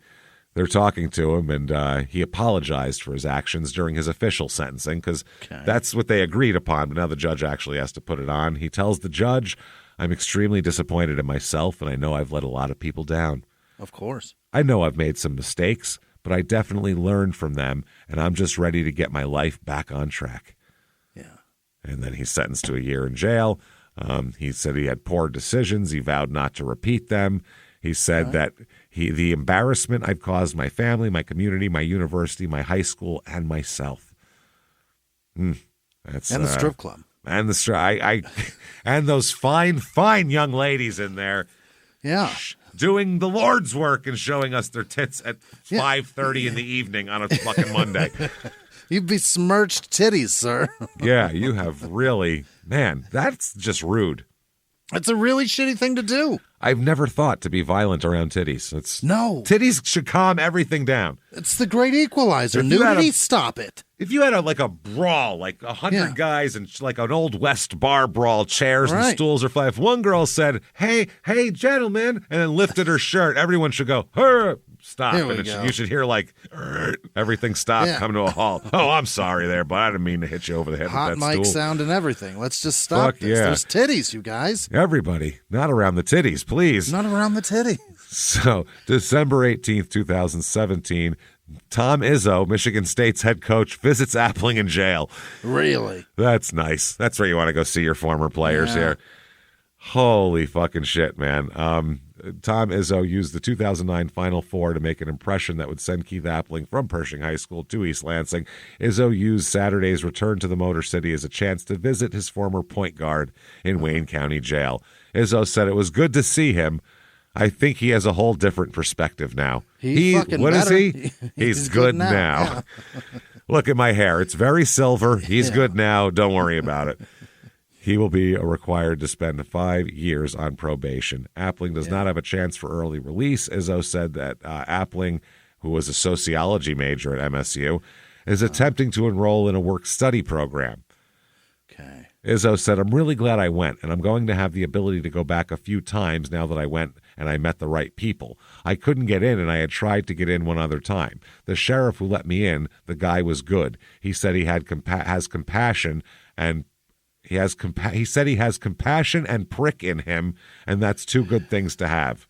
they're talking to him, and he apologized for his actions during his official sentencing because that's what they agreed upon, but now the judge actually has to put it on. He tells the judge, I'm extremely disappointed in myself, and I know I've let a lot of people down.
Of course.
I know I've made some mistakes, but I definitely learned from them, and I'm just ready to get my life back on track.
Yeah.
And then he's sentenced to a year in jail. He said he had poor decisions. He vowed not to repeat them. He said that the embarrassment I've caused my family, my community, my university, my high school, and myself. That's
and the strip club.
And and those fine young ladies in there.
Yeah.
Doing the Lord's work and showing us their tits at 5:30 in the evening on a fucking Monday.
You besmirched titties, sir.
Yeah, you have really, man, that's just rude.
It's a really shitty thing to do.
I've never thought to be violent around titties. Titties should calm everything down.
It's the great equalizer. Nudity, stop it.
If you had a brawl, like 100 guys and like an old West bar brawl, chairs and stools are flying. If one girl said, hey, gentlemen, and then lifted her shirt, everyone should go, stop. And you should hear everything stop, come to a halt. Oh, I'm sorry there, but I didn't mean to hit you over the head
Hot
with that stool.
mic sound and everything. Let's just stop this. There's titties, you guys.
Everybody, not around the titties, please.
Not around the titties.
So, December 18th, 2017, Tom Izzo, Michigan State's head coach, visits Appling in jail.
Really?
That's nice. That's where you want to go see your former players here. Holy fucking shit, man. Tom Izzo used the 2009 Final Four to make an impression that would send Keith Appling from Pershing High School to East Lansing. Izzo used Saturday's return to the Motor City as a chance to visit his former point guard in Wayne County Jail. Izzo said it was good to see him. I think he has a whole different perspective now. What is he? He's good now. Look at my hair. It's very silver. He's good now. Don't worry about it. He will be required to spend 5 years on probation. Appling does not have a chance for early release. Izzo said that Appling, who was a sociology major at MSU, is attempting to enroll in a work-study program.
Okay.
Izzo said, I'm really glad I went, and I'm going to have the ability to go back a few times now that I went and I met the right people. I couldn't get in, and I had tried to get in one other time. The sheriff who let me in, the guy was good. He said he has compassion and he said he has compassion and prick in him, and that's 2 good things to have.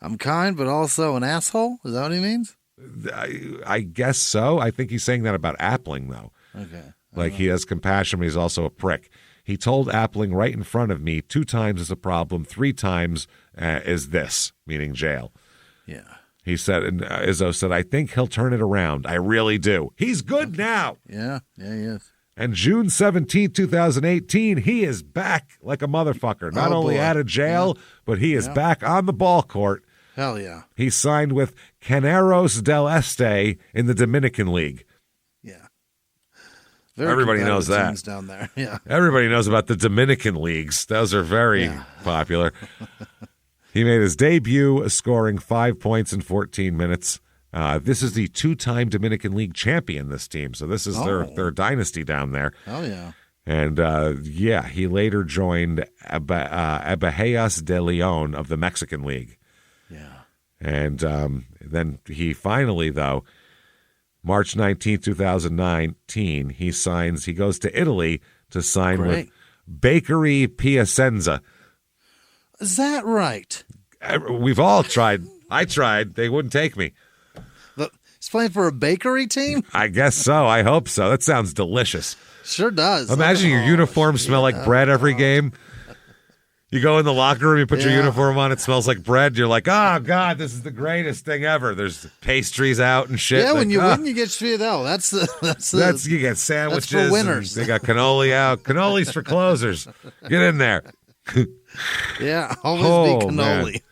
I'm kind, but also an asshole? Is that what he means?
I guess so. I think he's saying that about Appling, though.
Okay.
Like he has compassion, but he's also a prick. He told Appling right in front of me 2 times is a problem, 3 times is this, meaning jail.
Yeah.
He said, and Izzo said, I think he'll turn it around. I really do. He's good now.
Yeah, he is.
And June 17, 2018, he is back like a motherfucker. Not only out of jail, but he is back on the ball court.
Hell yeah.
He signed with Caneros del Este in the Dominican League.
Yeah.
Everybody knows that.
Teams down there. Yeah.
Everybody knows about the Dominican leagues. Those are very popular. He made his debut scoring 5 points in 14 minutes. This is the 2-time Dominican League champion, this team. So this is their dynasty down there.
Oh, yeah.
And, he later joined Abajeas de Leon of the Mexican League.
Yeah.
And then he finally, though, March 19, 2019, he goes to Italy to sign with Bakery Piacenza.
Is that right?
We've all tried. I tried. They wouldn't take me.
He's playing for a bakery team?
I guess so. I hope so. That sounds delicious.
Sure does.
Imagine your uniform smell like bread every game. You go in the locker room, you put your uniform on, it smells like bread. You're like, oh, God, this is the greatest thing ever. There's pastries out and shit.
Yeah,
like,
when you win, you get treated out.
You get sandwiches.
That's for winners.
They got cannoli out. Cannoli's for closers. Get in there.
Yeah, always be cannoli.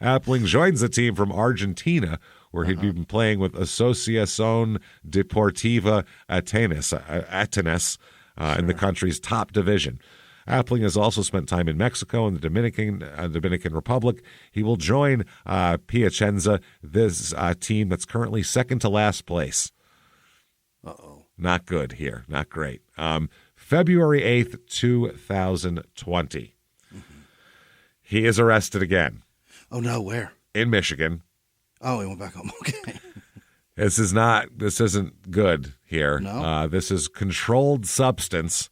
Appling joins the team from Argentina, where he'd been playing with Asociación Deportiva Atenas in the country's top division. Appling has also spent time in Mexico and the Dominican Republic. He will join Piacenza, this team that's currently second to last place.
Uh-oh.
Not good here. Not great. February 8th, 2020. He is arrested again.
Oh, no, where?
In Michigan.
Oh, he went back home. Okay.
This isn't good here.
No?
This is controlled substance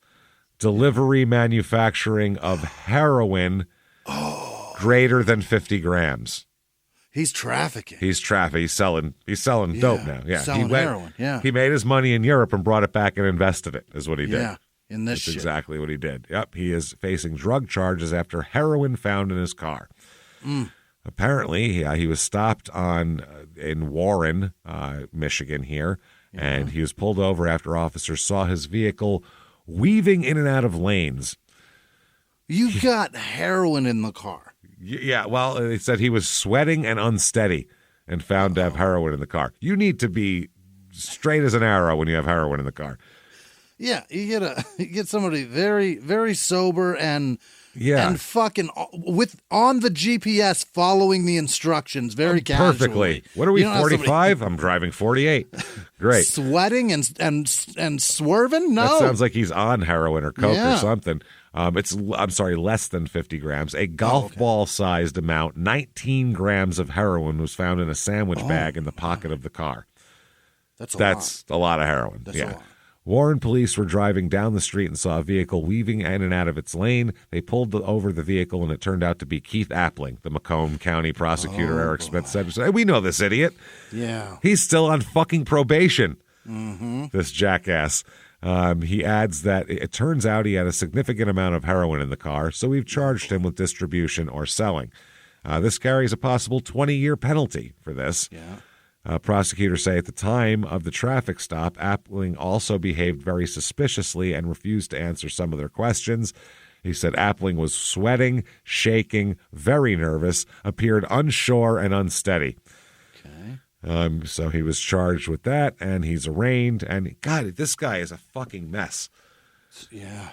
delivery manufacturing of heroin greater than 50 grams.
He's trafficking.
He's selling dope now. Yeah.
Selling heroin. Yeah.
He made his money in Europe and brought it back and invested it, is what he did.
Yeah. In this
That's exactly what he did. Yep. He is facing drug charges after heroin found in his car. Apparently, he was stopped in Warren, Michigan here, and he was pulled over after officers saw his vehicle weaving in and out of lanes.
You got heroin in the car.
Yeah, well, they said he was sweating and unsteady and found to have heroin in the car. You need to be straight as an arrow when you have heroin in the car.
Yeah, you get somebody very, very sober and fucking on the GPS following the instructions very casually.
Perfectly. What are we, 45? I'm driving 48. Great.
Sweating and swerving? No.
That sounds like he's on heroin or coke or something. Less than 50 grams. A golf ball-sized amount, 19 grams of heroin was found in a sandwich bag in the pocket of the car. That's a lot of heroin.
That's a lot.
Warren police were driving down the street and saw a vehicle weaving in and out of its lane. They pulled over the vehicle, and it turned out to be Keith Appling, the Macomb County prosecutor. Eric Smith said, "Hey, we know this idiot.
Yeah.
He's still on fucking probation,
Mm-hmm.
this jackass." He adds that it turns out he had a significant amount of heroin in the car, so we've charged him with distribution or selling. This carries a possible 20-year penalty for this.
Yeah.
Prosecutors say at the time of the traffic stop, Appling also behaved very suspiciously and refused to answer some of their questions. He said Appling was sweating, shaking, very nervous, appeared unsure and unsteady.
Okay.
So he was charged with that, and he's arraigned. And, God, this guy is a fucking mess.
Yeah.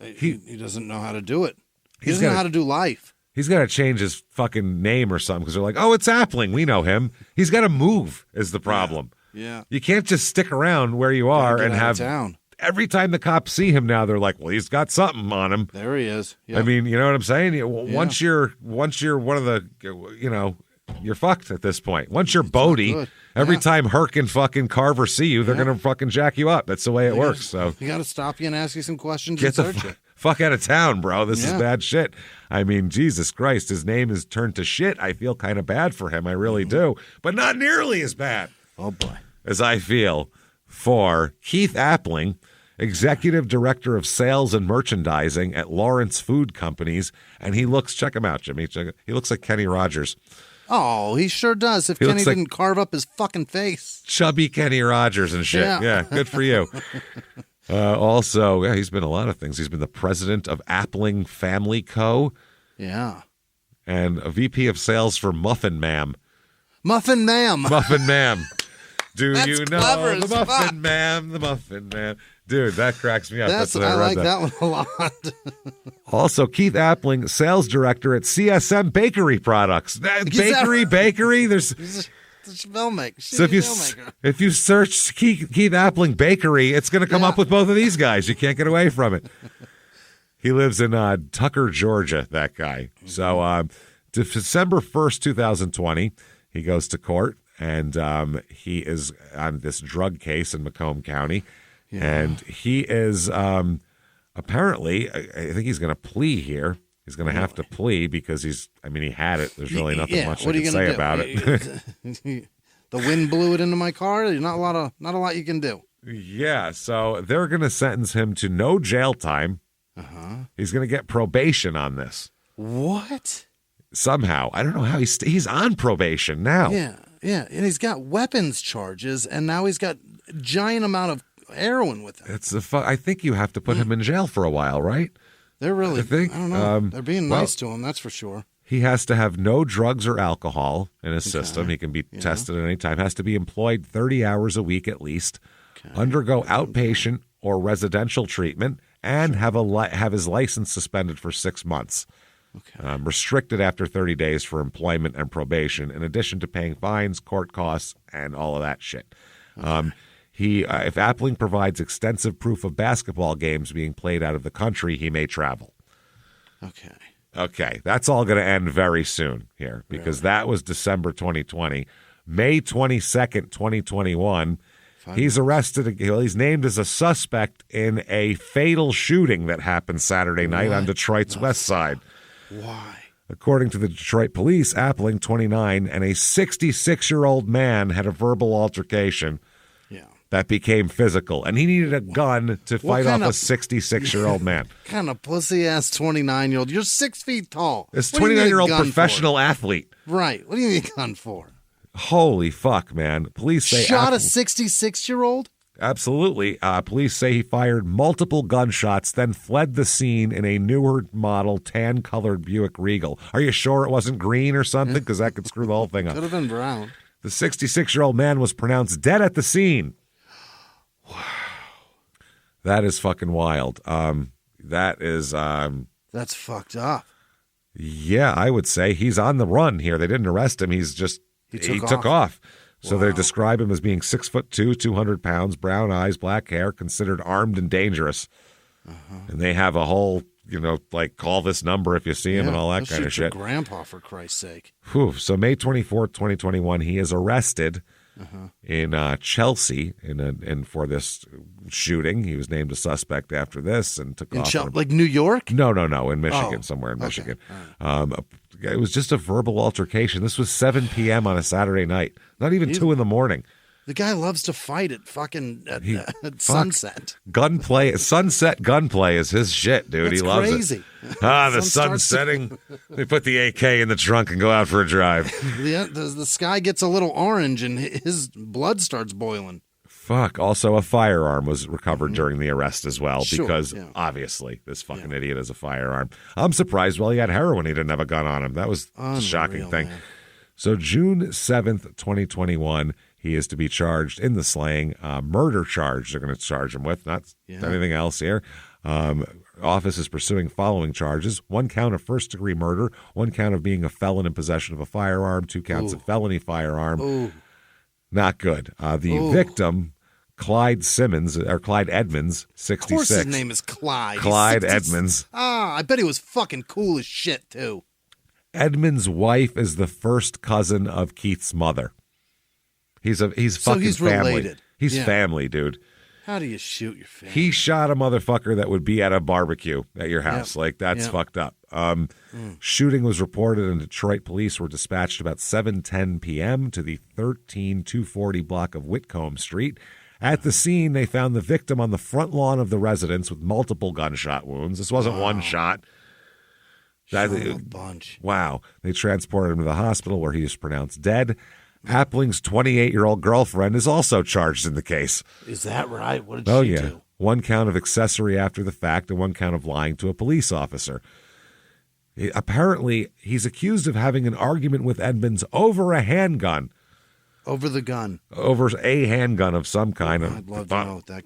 He doesn't know how to do it. He doesn't know how to do life.
He's got to change his fucking name or something because they're like, oh, it's Appling. We know him. He's got to move is the problem.
Yeah.
You can't just stick around where you are and have
town.
Every time the cops see him now, they're like, well, he's got something on him.
There he is. Yep.
I mean, you know what I'm saying? Once you're one of the, you're fucked at this point. Once you're Bodie, every time Herc and fucking Carver see you, they're going to fucking jack you up. That's the way it works. So
you got to stop you and ask you some questions.
Get the fuck out of town, bro. This is bad shit. I mean, Jesus Christ, his name is turned to shit. I feel kind of bad for him. I really do. But not nearly as bad.
Oh, boy.
As I feel for Keith Appling, Executive Director of Sales and Merchandising at Lawrence Food Companies. And he looks, check him out, Jimmy. He looks like Kenny Rogers.
Oh, he sure does. If Kenny didn't carve up his fucking face.
Chubby Kenny Rogers and shit. Yeah, good for you. Also, he's been a lot of things. He's been the president of Appling Family Co.
Yeah.
And a VP of sales for Muffin Ma'am.
Muffin Ma'am.
Muffin Ma'am. Do
That's
you know
clever
the Muffin Ma'am? The Muffin Ma'am. Dude, that cracks me up.
I like that one a lot.
Also, Keith Appling, sales director at CSM Bakery Products. Bakery? There's...
Filmmaker.
So if you search Keith Appling Bakery, it's going to come up with both of these guys. You can't get away from it. He lives in Tucker, Georgia, that guy. So December 1st, 2020, he goes to court, and he is on this drug case in Macomb County. Yeah. And he is apparently, I think he's going to plea here. He's going to have to plea because he had it. There's really nothing much I can say about it.
The wind blew it into my car. There's not a lot you can do.
Yeah, so they're going to sentence him to no jail time. He's going to get probation on this.
What?
Somehow. I don't know how he's on probation now.
Yeah, and he's got weapons charges, and now he's got a giant amount of heroin with him.
I think you have to put him in jail for a while, right?
They're really, I don't know. They're being nice to him, that's for sure.
He has to have no drugs or alcohol in his system. He can be tested at any time. Has to be employed 30 hours a week at least. Undergo outpatient or residential treatment, and have his license suspended for 6 months. Restricted after 30 days for employment and probation, in addition to paying fines, court costs, and all of that shit. If Appling provides extensive proof of basketball games being played out of the country, he may travel. Okay, that's all going to end very soon here because that was December 2020. May 22nd, 2021, he's arrested. He's named as a suspect in a fatal shooting that happened Saturday night on Detroit's west side.
Why?
According to the Detroit police, Appling, 29, and a 66-year-old man had a verbal altercation that became physical, and he needed a gun to fight off a 66-year-old man.
Kind of pussy-ass 29-year-old. You're 6 feet tall.
This 29-year-old professional athlete.
Right. What do you need a gun for?
Holy fuck, man. Police say...
Shot a 66-year-old?
Absolutely. Police say he fired multiple gunshots, then fled the scene in a newer model tan-colored Buick Regal. Are you sure it wasn't green or something? Because that could screw the whole thing up.
Could have been brown.
The 66-year-old man was pronounced dead at the scene. Wow. That is fucking wild. That is...
That's fucked up.
Yeah, I would say he's on the run here. They didn't arrest him. He took off. So they describe him as being 6'2", 200 pounds, brown eyes, black hair, considered armed and dangerous. And they have a whole, call this number if you see him and all that kind of shit.
Your grandpa, for Christ's sake.
Whew. So May 24th, 2021, he is arrested in Chelsea for this shooting. He was named a suspect after this and took off.
Like New York?
No, in Michigan, somewhere in Michigan. It was just a verbal altercation. This was 7 p.m. on a Saturday night, not even 2 in the morning.
The guy loves to fight at sunset.
Sunset gunplay is his shit, dude.
That's
he loves
crazy.
it. The sun's setting. They put the AK in the trunk and go out for a drive.
The sky gets a little orange and his blood starts boiling.
Fuck. Also, a firearm was recovered during the arrest as well because obviously this fucking idiot has a firearm. I'm surprised he had heroin. He didn't have a gun on him. That was a shocking thing. Man. So June 7th, 2021, he is to be charged in the slaying. Murder charge they're going to charge him with, not anything else here. Office is pursuing following charges: 1 count of first-degree murder, 1 count of being a felon in possession of a firearm, 2 counts of felony firearm. Not good. The victim... Clyde Edmonds, 66.
Of course his name is Clyde.
Clyde Edmonds.
I bet he was fucking cool as shit, too.
Edmonds' wife is the first cousin of Keith's mother. He's fucking family.
Related.
He's family, dude.
How do you shoot your family?
He shot a motherfucker that would be at a barbecue at your house. That's fucked up. Shooting was reported, and Detroit police were dispatched about 7:10 p.m. to the 13240 block of Whitcomb Street. At the scene, they found the victim on the front lawn of the residence with multiple gunshot wounds. This wasn't one shot.
A bunch.
Wow. They transported him to the hospital where he was pronounced dead. Appling's 28-year-old girlfriend is also charged in the case.
Is that right? What did she do?
1 count of accessory after the fact and 1 count of lying to a police officer. Apparently, he's accused of having an argument with Edmonds over a handgun.
Over the gun.
Over a handgun of some kind.
I'd love to know what that,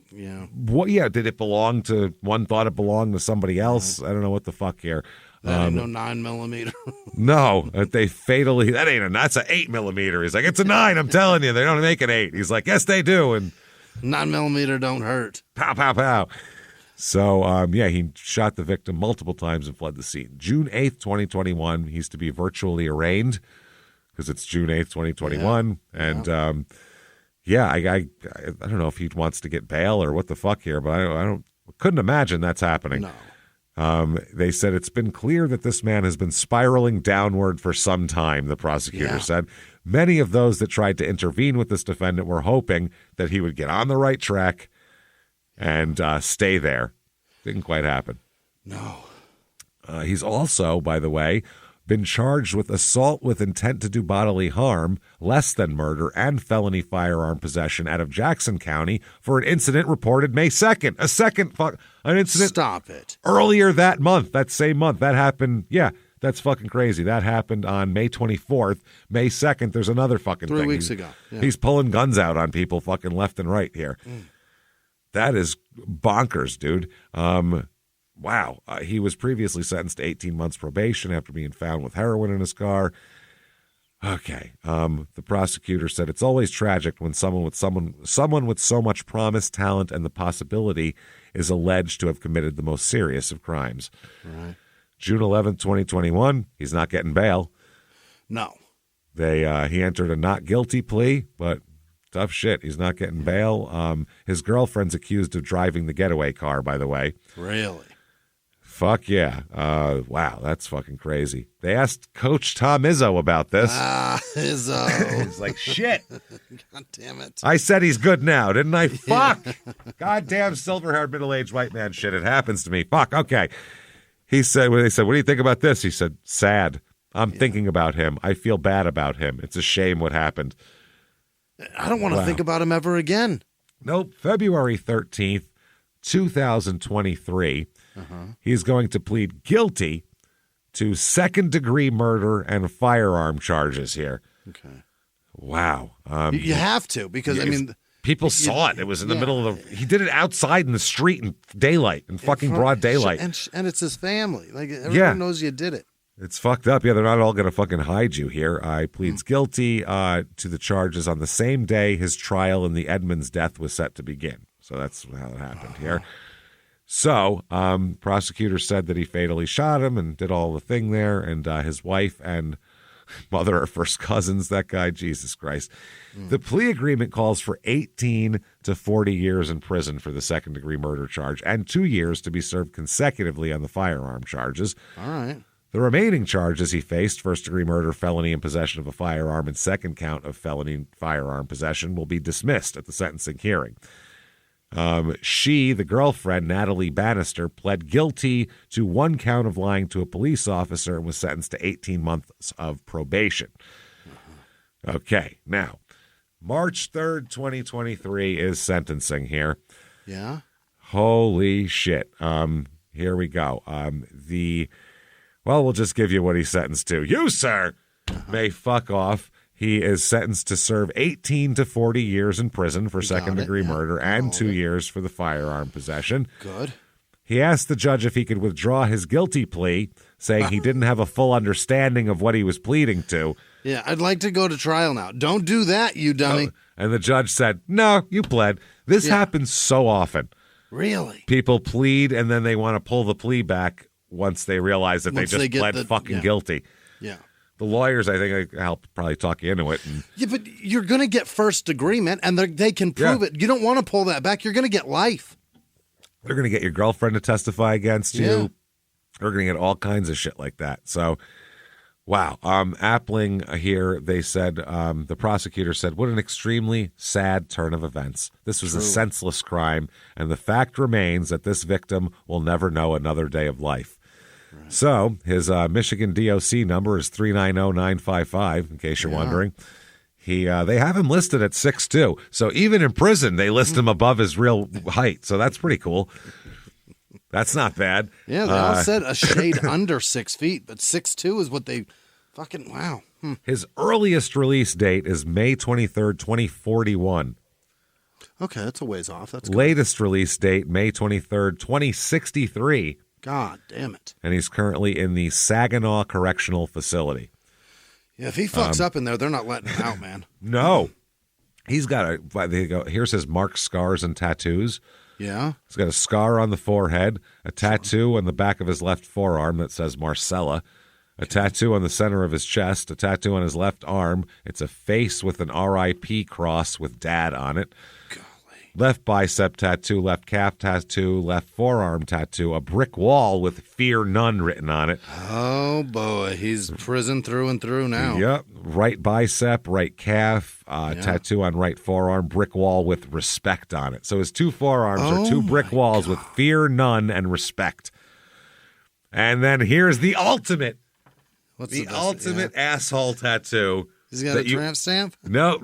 did it belong to, one thought it belonged to somebody else? I don't know what the fuck here.
That ain't no 9mm.
No, that's an 8mm. He's like, it's a 9, I'm telling you. They don't make an 8. He's like, yes, they do. And
9mm don't hurt.
Pow, pow, pow. So, he shot the victim multiple times and fled the scene. June 8th, 2021, he's to be virtually arraigned. Because it's June 8th, 2021. And, I don't know if he wants to get bail or what the fuck here, but I couldn't imagine that's happening.
No.
They said it's been clear that this man has been spiraling downward for some time, the prosecutor said. Many of those that tried to intervene with this defendant were hoping that he would get on the right track and stay there. Didn't quite happen.
No.
He's also, by the way, been charged with assault with intent to do bodily harm, less than murder, and felony firearm possession out of Jackson County for an incident reported May 2nd. An incident.
Stop it.
Earlier that month, that same month. That happened. Yeah, that's fucking crazy. That happened on May 24th. May 2nd, there's another fucking
3
thing.
weeks ago. Yeah.
He's pulling guns out on people fucking left and right here. That is bonkers, dude. Wow. He was previously sentenced to 18 months probation after being found with heroin in his car. Okay. The prosecutor said it's always tragic when someone with so much promise, talent, and the possibility is alleged to have committed the most serious of crimes.
Right.
June 11th, 2021, he's not getting bail.
No.
He entered a not guilty plea, but tough shit. He's not getting bail. His girlfriend's accused of driving the getaway car, by the way.
Really?
Fuck yeah. Wow, that's fucking crazy. They asked Coach Tom Izzo about this.
Izzo.
He's like, shit.
God damn it.
I said he's good now, didn't I? Fuck. Goddamn silver-haired middle-aged white man shit. It happens to me. Fuck, okay. They said, what do you think about this? He said, sad. I'm thinking about him. I feel bad about him. It's a shame what happened.
I don't want to think about him ever again.
Nope. February 13th, 2023. He's going to plead guilty to second-degree murder and firearm charges here.
Okay.
Wow.
You have to, because, I mean...
People saw it. It was in the middle of the... He did it outside in the street in daylight, in fucking broad daylight.
And it's his family. Like, everyone knows you did it.
It's fucked up. Yeah, they're not all going to fucking hide you here. He pleads guilty to the charges on the same day his trial in the Edmonds death was set to begin. So that's how it happened here. So, prosecutors said that he fatally shot him and did all the thing there, and his wife and mother are first cousins. That guy, Jesus Christ. The plea agreement calls for 18 to 40 years in prison for the second-degree murder charge and 2 years to be served consecutively on the firearm charges.
All right.
The remaining charges he faced, first-degree murder, felony in possession of a firearm, and second count of felony firearm possession, will be dismissed at the sentencing hearing. The girlfriend, Natalie Bannister, pled guilty to one count of lying to a police officer and was sentenced to 18 months of probation. Okay, now, March 3rd, 2023 is sentencing here.
Yeah?
Holy shit. Here we go. We'll just give you what he's sentenced to. You, sir, may fuck off. He is sentenced to serve 18 to 40 years in prison for second-degree murder and 2 years for the firearm possession.
Good.
He asked the judge if he could withdraw his guilty plea, saying he didn't have a full understanding of what he was pleading to.
Yeah, I'd like to go to trial now. Don't do that, you dummy.
And the judge said, no, you pled. This happens so often.
Really?
People plead, and then they want to pull the plea back once they realize that they just pled fucking guilty.
Yeah.
The lawyers, I think, I helped probably talk you into it.
Yeah, but you're going to get first degree, man, and they can prove it. You don't want to pull that back. You're going to get life.
They're going to get your girlfriend to testify against you. They're going to get all kinds of shit like that. So, wow. Appling here, they said, the prosecutor said, what an extremely sad turn of events. This was a senseless crime, and the fact remains that this victim will never know another day of life. Right. So his Michigan DOC number is 390955, in case you're wondering. They have him listed at 6'2". So even in prison, they list him above his real height. So that's pretty cool. That's not bad.
Yeah, they all said a shade under 6 feet, but 6'2" is what they fucking, wow.
His earliest release date is May 23rd, 2041.
Okay, that's a ways off. That's good.
Latest release date, May 23rd, 2063.
God damn it.
And he's currently in the Saginaw Correctional Facility.
Yeah, if he fucks up in there, they're not letting him out, man.
No. He's got here's his marked scars and tattoos.
Yeah.
He's got a scar on the forehead, a tattoo on the back of his left forearm that says Marcella, a tattoo on the center of his chest, a tattoo on his left arm. It's a face with an RIP cross with dad on it.
Golly.
Left bicep tattoo, left calf tattoo, left forearm tattoo, a brick wall with "Fear None" written on it.
Oh, boy. He's prison through and through now.
Yep. Right bicep, right calf, tattoo on right forearm, brick wall with "Respect" on it. So his two forearms are two brick walls with "Fear None" and "Respect." And then here's the ultimate.
What's
the ultimate asshole tattoo.
Has he got a tramp stamp?
No.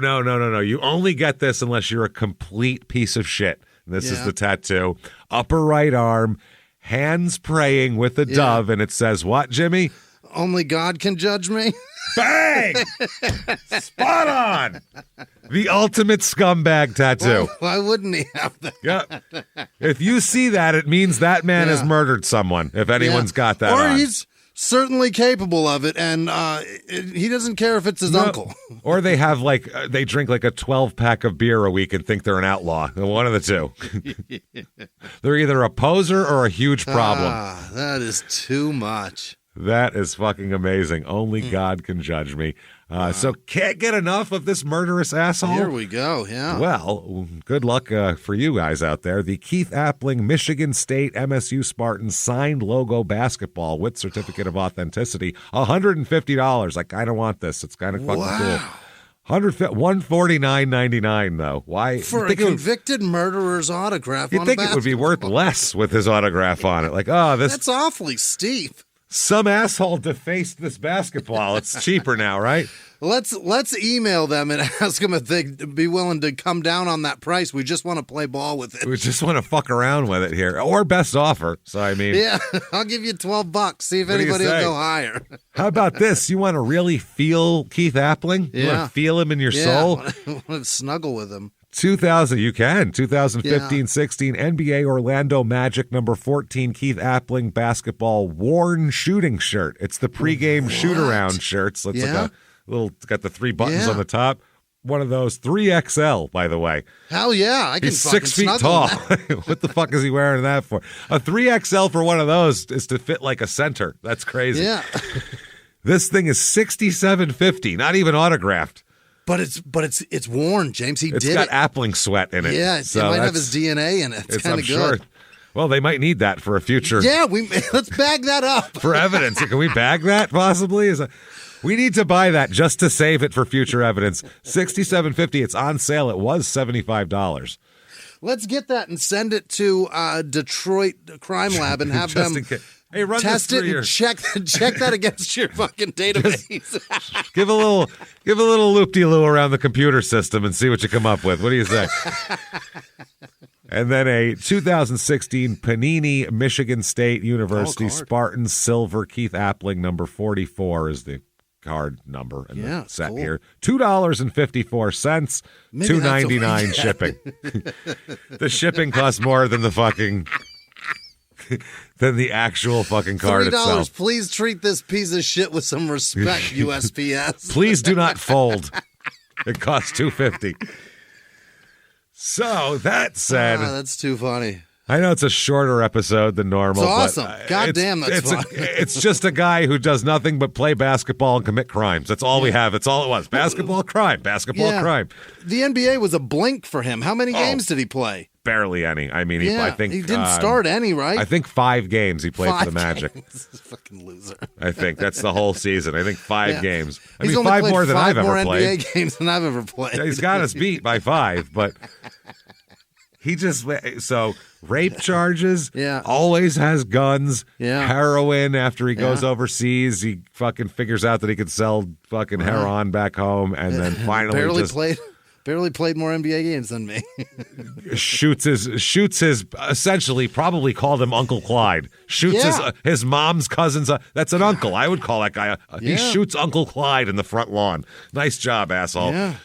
You only get this unless you're a complete piece of shit. This is the tattoo. Upper right arm, hands praying with a dove, and it says what, Jimmy?
Only God can judge me.
Bang! Spot on! The ultimate scumbag tattoo.
Why wouldn't he have that?
Yeah. If you see that, it means that man has murdered someone, if anyone's got that
or
on.
He's certainly capable of it, and he doesn't care if it's his uncle.
Or they have they drink like a 12-pack of beer a week and think they're an outlaw. One of the two. They're either a poser or a huge problem.
That is too much.
That is fucking amazing. Only God can judge me. So can't get enough of this murderous asshole.
Here we go, yeah.
Well, good luck for you guys out there. The Keith Appling Michigan State MSU Spartans signed logo basketball with certificate of authenticity, $150. I kind of want this. It's kind of fucking cool. $149.99 though. Why?
For a convicted murderer's autograph on a basketball.
You'd think it would be worth less with his autograph on it.
That's awfully steep.
Some asshole defaced this basketball. It's cheaper now, right?
Let's email them and ask them if they'd be willing to come down on that price. We just want to play ball with it.
We just want to fuck around with it here. Or best offer. So, I mean.
Yeah, I'll give you $12. See if anybody will go higher.
How about this? You want to really feel Keith Appling? You want to feel him in your soul?
I want to snuggle with him.
2015-16 NBA Orlando Magic number 14 Keith Appling basketball worn shooting shirt. It's the pregame shoot-around shirts. It's like a little, it's got the 3 buttons on the top. One of those 3XL, by the way.
Hell yeah, I can.
He's 6 feet tall. What the fuck is he wearing that for? A 3XL for one of those is to fit like a center. That's crazy.
Yeah.
This thing is $67.50, not even autographed.
But it's worn, James. It's
got Appling sweat in it.
Yeah, it might have his DNA in it. It's kind of good.
Sure. Well, they might need that for a future.
Yeah, let's bag that up
for evidence. Can we bag that possibly? We need to buy that just to save it for future evidence. $67.50. It's on sale. It was $75.
Let's get that and send it to Detroit Crime Lab and have them.
Hey, run
test
this
it and check that against your fucking database.
Give a little loop-de-loo around the computer system and see what you come up with. What do you say? And then a 2016 Panini Michigan State University Spartans silver Keith Appling number 44 is the card number in the set here. $2.54, $2.99 shipping. The shipping costs more than the fucking than the actual fucking card
$3.
itself.
Please treat this piece of shit with some respect, USPS.
Please do not fold. It costs $2.50. So that said,
that's too funny.
I know it's a shorter episode than normal.
It's awesome.
But
God damn, that's fun.
It's just a guy who does nothing but play basketball and commit crimes. That's all we have. That's all it was. Basketball, crime. Basketball, crime.
The NBA was a blink for him. How many games did he play?
Barely any. I mean, I think
he didn't start any, right?
I think 5 games he played for the Magic.
Fucking loser.
I think that's the whole season. I think 5 games. I
He's
mean,
only
5
played
more than I've ever
NBA
played.
games than I've ever played.
Yeah, he's got us beat by 5, but he just rape charges.
Yeah,
always has guns.
Yeah,
heroin. After he goes overseas, he fucking figures out that he could sell fucking heroin back home, and then finally
barely played more NBA games than me.
shoots his essentially probably called him Uncle Clyde. Shoots his mom's cousin's. That's an uncle. I would call that guy. He shoots Uncle Clyde in the front lawn. Nice job, asshole.
Yeah.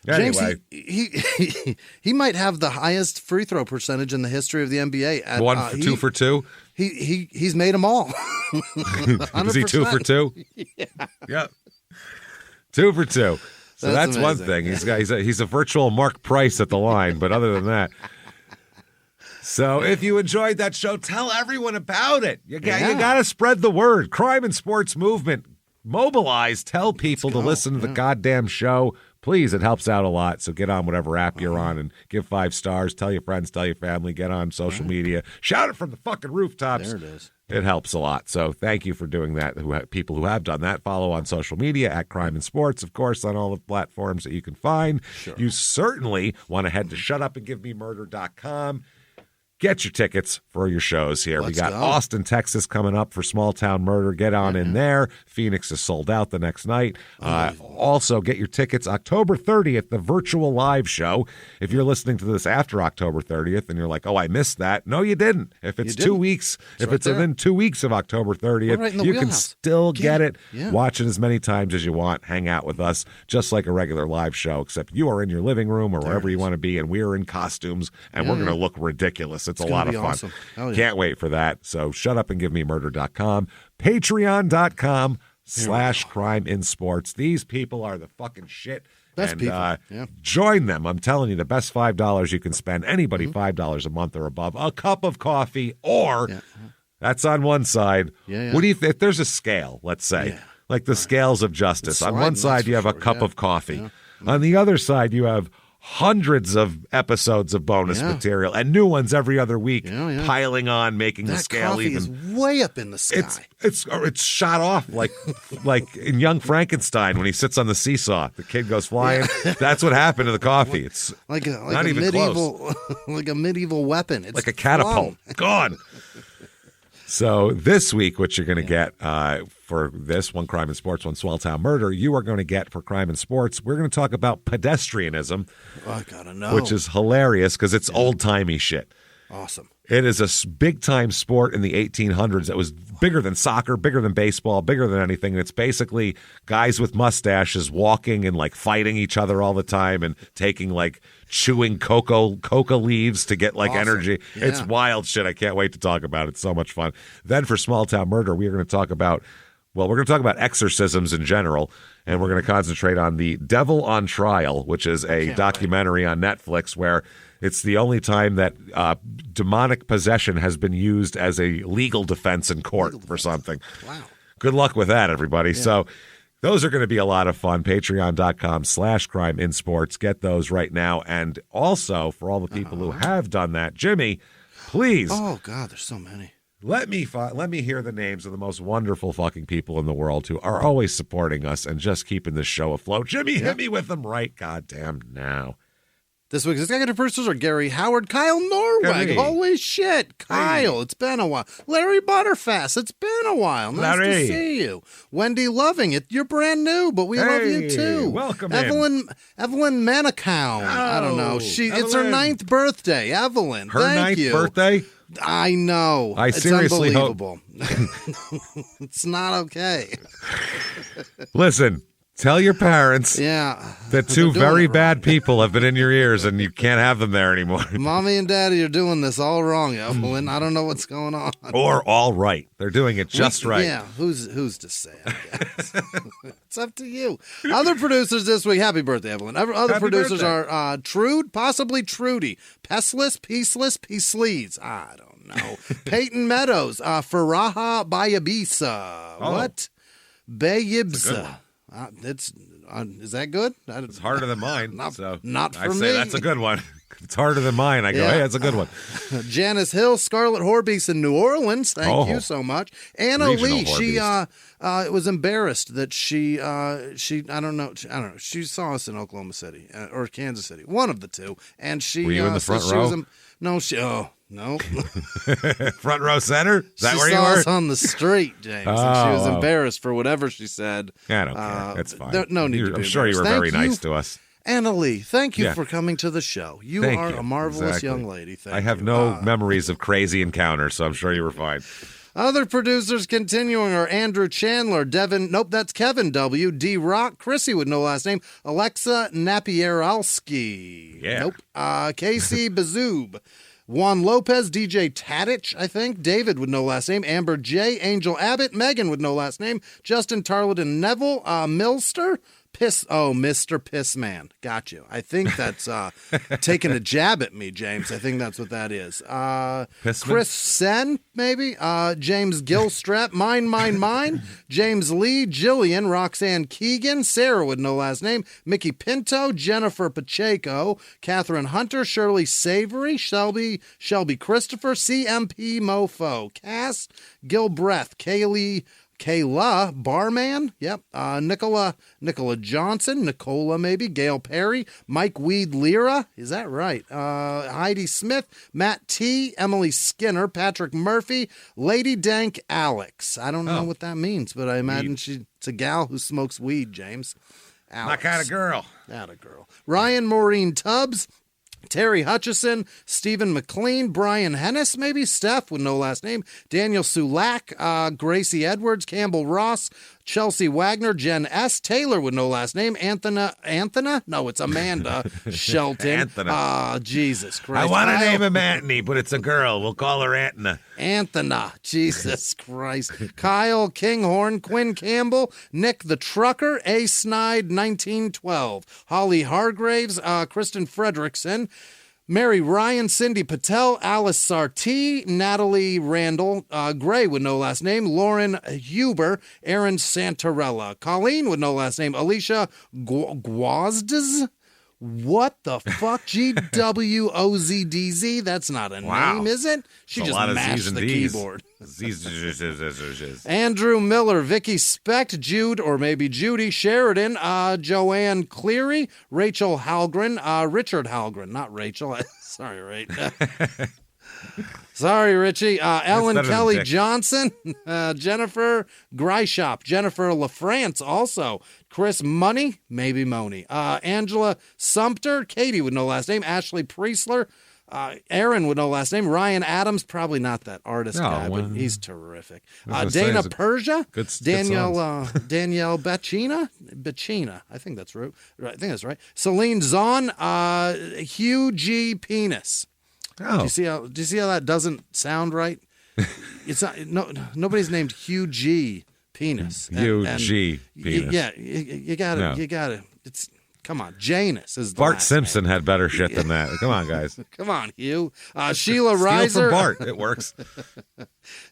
Anyway,
James, he might have the highest free throw percentage in the history of the NBA. At,
2 for 2.
He's made them all.
Is he 2 for 2? Yeah. 2 for 2. So that's one thing. He's a virtual Mark Price at the line, but other than that. So if you enjoyed that show, tell everyone about it. You got to spread the word. Crime and Sports Movement. Mobilize. Tell people to listen to the goddamn show. Please, it helps out a lot. So get on whatever app you're on and give 5 stars. Tell your friends, tell your family. Get on social media. Shout it from the fucking rooftops.
There it is.
It helps a lot. So thank you for doing that. People who have done that, follow on social media at Crime and Sports, of course, on all the platforms that you can find.
Sure.
You certainly want to head to shutupandgivememurder.com. Get your tickets for your shows here.
Let's
we got
go.
Austin, Texas coming up for Small Town Murder. Get on in there. Phoenix is sold out the next night. Also, get your tickets October 30th, the virtual live show. If you're listening to this after October 30th and you're like, oh, I missed that. No, you didn't. If it's 2 weeks, if it's within 2 weeks of October 30th,
right in the
you can
wheelhouse.
still get it.
Yeah.
Watch it as many times as you want. Hang out with us just like a regular live show, except you are in your living room or wherever you want to be, and we're in costumes, and we're going to look ridiculous. It's a lot of fun.
Awesome. Yeah.
Can't wait for that. So shutupandgivememurder.com, patreon.com/crimeinsports. These people are the fucking shit.
Best
and
people.
Join them. I'm telling you, the best $5 you can spend. Anybody $5 a month or above. A cup of coffee, or that's on one side. What do you think? If there's a scale, let's say, like the scales of justice. On one side, you have a cup of coffee. On the other side, you have hundreds of episodes of bonus material and new ones every other week, piling on, making the scale
coffee
even.
Is way up in the sky.
It's shot off like in Young Frankenstein when he sits on the seesaw. The kid goes flying. That's what happened to the coffee. It's
like
not
a
even
medieval,
close.
like a medieval weapon. It's
like a catapult. Gone. So this week, what you're going to get for this, one Crime and Sports, one Small Town Murder, you are going to get for Crime and Sports, we're going to talk about pedestrianism.
Oh, I gotta know.
Which is hilarious because it's old-timey shit.
Awesome.
It is a big-time sport in the 1800s that was bigger than soccer, bigger than baseball, bigger than anything. And it's basically guys with mustaches walking and like fighting each other all the time and taking like chewing coca leaves to get like energy.
Yeah.
It's wild shit. I can't wait to talk about it. It's so much fun. Then for Small Town Murder, we're going to talk about exorcisms in general, and we're going to concentrate on The Devil on Trial, which is a documentary on Netflix where it's the only time that demonic possession has been used as a legal defense in court for something.
Wow.
Good luck with that, everybody. Yeah. So those are going to be a lot of fun. Patreon.com/crimeinsports. Get those right now. And also, for all the people who have done that, Jimmie, please.
Oh, God, there's so many.
Let me hear the names of the most wonderful fucking people in the world who are always supporting us and just keeping this show afloat. Jimmie, hit me with them right goddamn now.
This week's executive producers are Gary Howard, Kyle Norweg.
Hey.
Holy shit, Kyle, It's been a while. Larry Butterfass, it's been a while. Nice to see you. Wendy Loving, you're brand new, but we love you too.
Welcome
Evelyn Manicow. I don't know. It's her 9th birthday. Evelyn,
her
thank
9th
you.
birthday?
I know.
I seriously
unbelievable. It's not okay.
Listen. Tell your parents that 2 very bad people have been in your ears and you can't have them there anymore.
Mommy and Daddy are doing this all wrong, Evelyn. I don't know what's going on.
Or all right. They're doing it just right.
Yeah, who's to say, I guess. It's up to you. Other producers this week, happy birthday, Evelyn. Other producers are Trude, possibly Trudy, Pestless, Peaceless, Peacelees. I don't know. Peyton Meadows, Faraha Bayabisa. What? Bayibsa. Is that good?
It's harder than mine.
Not for me.
I say that's a good one. It's harder than mine. I go, hey, that's a good one.
Janice Hill, Scarlet Horbeast in New Orleans. Thank you so much. Anna
Regional
Lee, she was embarrassed that she I don't know. She saw us in Oklahoma City or Kansas City, one of the two, and she
were you in the front row?
No.
Front row center? Is that where you
were? She saw us
were?
on the street, James, and she was embarrassed for whatever she said.
I don't care. It's fine.
No need to be
I'm sure you were very nice to us.
Anna Lee, thank you for coming to the show. You are a marvelous young lady. Thank you.
I have no memories of crazy encounters, so I'm sure you were fine.
Other producers continuing are Andrew Chandler, that's Kevin W., D. Rock, Chrissy with no last name, Alexa Napieralski. Casey Bazoob. Juan Lopez, DJ Tadich, I think, David with no last name, Amber J, Angel Abbott, Megan with no last name, Justin Tarleton Neville, Milster, Mr. Pissman. Got you. I think that's taking a jab at me, James. I think that's what that is. Chris Sen, maybe? James Gilstrap. Mine. James Lee. Jillian. Roxanne Keegan. Sarah with no last name. Mickey Pinto. Jennifer Pacheco. Catherine Hunter. Shirley Savory. Shelby Christopher. CMP Mofo. Cass Gilbreth. Kayla Barman, yep. Nicola Johnson, Nicola maybe, Gail Perry, Mike Weed Lira, is that right? Heidi Smith, Matt T, Emily Skinner, Patrick Murphy, Lady Dank Alex. I don't know what that means, but I imagine it's a gal who smokes weed, James. Alex.
My kind of girl.
That a girl. Ryan Maureen Tubbs, Terry Hutchison, Stephen McLean, Brian Hennis, maybe Steph with no last name, Daniel Sulak, Gracie Edwards, Campbell Ross, Chelsea Wagner, Jen S. Taylor with no last name, Anthony? No, it's Amanda Shelton.
Anthony.
Jesus Christ.
I want to name him Antony, but it's a girl. We'll call her Anthony.
Anthony. Jesus Christ. Kyle Kinghorn, Quinn Campbell, Nick the Trucker, A. Snide, 1912. Holly Hargraves, Kristen Fredrickson, Mary Ryan, Cindy Patel, Alice Sartee, Natalie Randall, Gray with no last name, Lauren Huber, Aaron Santarella, Colleen with no last name, Alicia Guazdes. What the fuck? GWOZDZ? That's not a name, is it? She just mashed the keyboard. Andrew Miller, Vicky Specht, Jude, or maybe Judy Sheridan, Joanne Cleary, Rachel Halgren, Richard Halgren, not Rachel. Sorry, right? Sorry, Richie. Ellen Kelly Johnson, Jennifer Gryshop, Jennifer LaFrance also, Chris Money, maybe Moni, Angela Sumter, Katie with no last name, Ashley Priestler, Aaron with no last name, Ryan Adams, probably not that artist guy, but he's terrific. Dana Persia, Danielle Beccina, I think that's right. I think that's right. Celine Zahn, Hugh G. Penis. Oh. Do you see how that doesn't sound right? It's not. Nobody's named Hugh G. Penis.
Hugh G. Penis.
You got it. No. You got it. It's come on. Janus is the
Bart Simpson had better shit than that. Come on, guys.
Come on, Hugh. Sheila Reiser.
Steal from Bart. It works.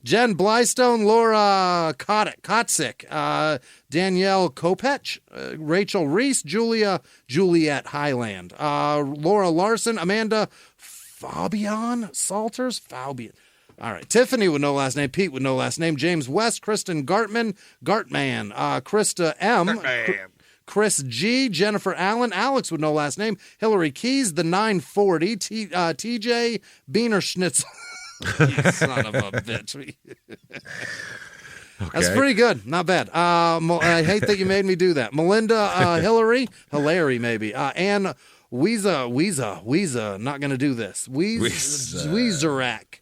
Jen Blystone, Laura Kotzik, Danielle Kopech, Rachel Reese, Juliet Highland, Laura Larson, Amanda Fabian Salters, Fabian. All right. Tiffany with no last name, Pete with no last name, James West, Kristen Gartman, Krista M, Chris G, Jennifer Allen, Alex with no last name, Hillary Keys, the 940, TJ Beaner Schnitzel. You son of a bitch. Okay. That's pretty good. Not bad. I hate that you made me do that. Melinda Hillary maybe. Ann Weeza, not going to do this. Weezerack.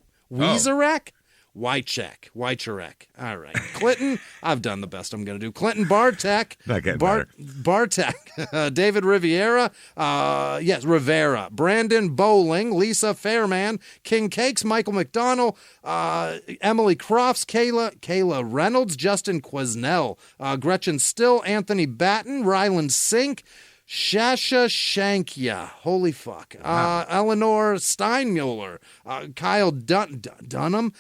Wycheck. All right. Clinton, I've done the best I'm going to do. Clinton Bartek.
Not getting better.
Bartek. David Riviera. Rivera. Brandon Bowling. Lisa Fairman. King Cakes. Michael McDonald. Emily Crofts. Kayla Reynolds. Justin Quaznell. Gretchen Still. Anthony Batten. Ryland Sink. Shasha Shankya, holy fuck. Eleanor Steinmuller, Kyle Dunham.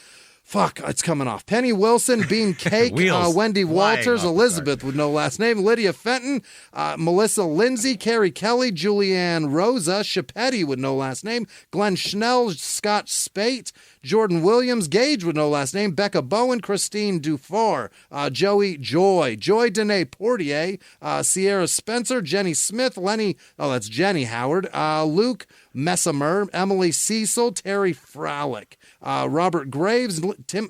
Fuck, it's coming off. Penny Wilson, Bean Cake, Wendy Walters, Elizabeth with no last name, Lydia Fenton, Melissa Lindsay, Carrie Kelly, Julianne Rosa, Chapetti with no last name, Glenn Schnell, Scott Spate, Jordan Williams, Gage with no last name, Becca Bowen, Christine Dufour, Joy Dene Portier, Sierra Spencer, Jenny Smith, that's Jenny Howard, Luke Messimer, Emily Cecil, Terry Frolic, Robert Graves,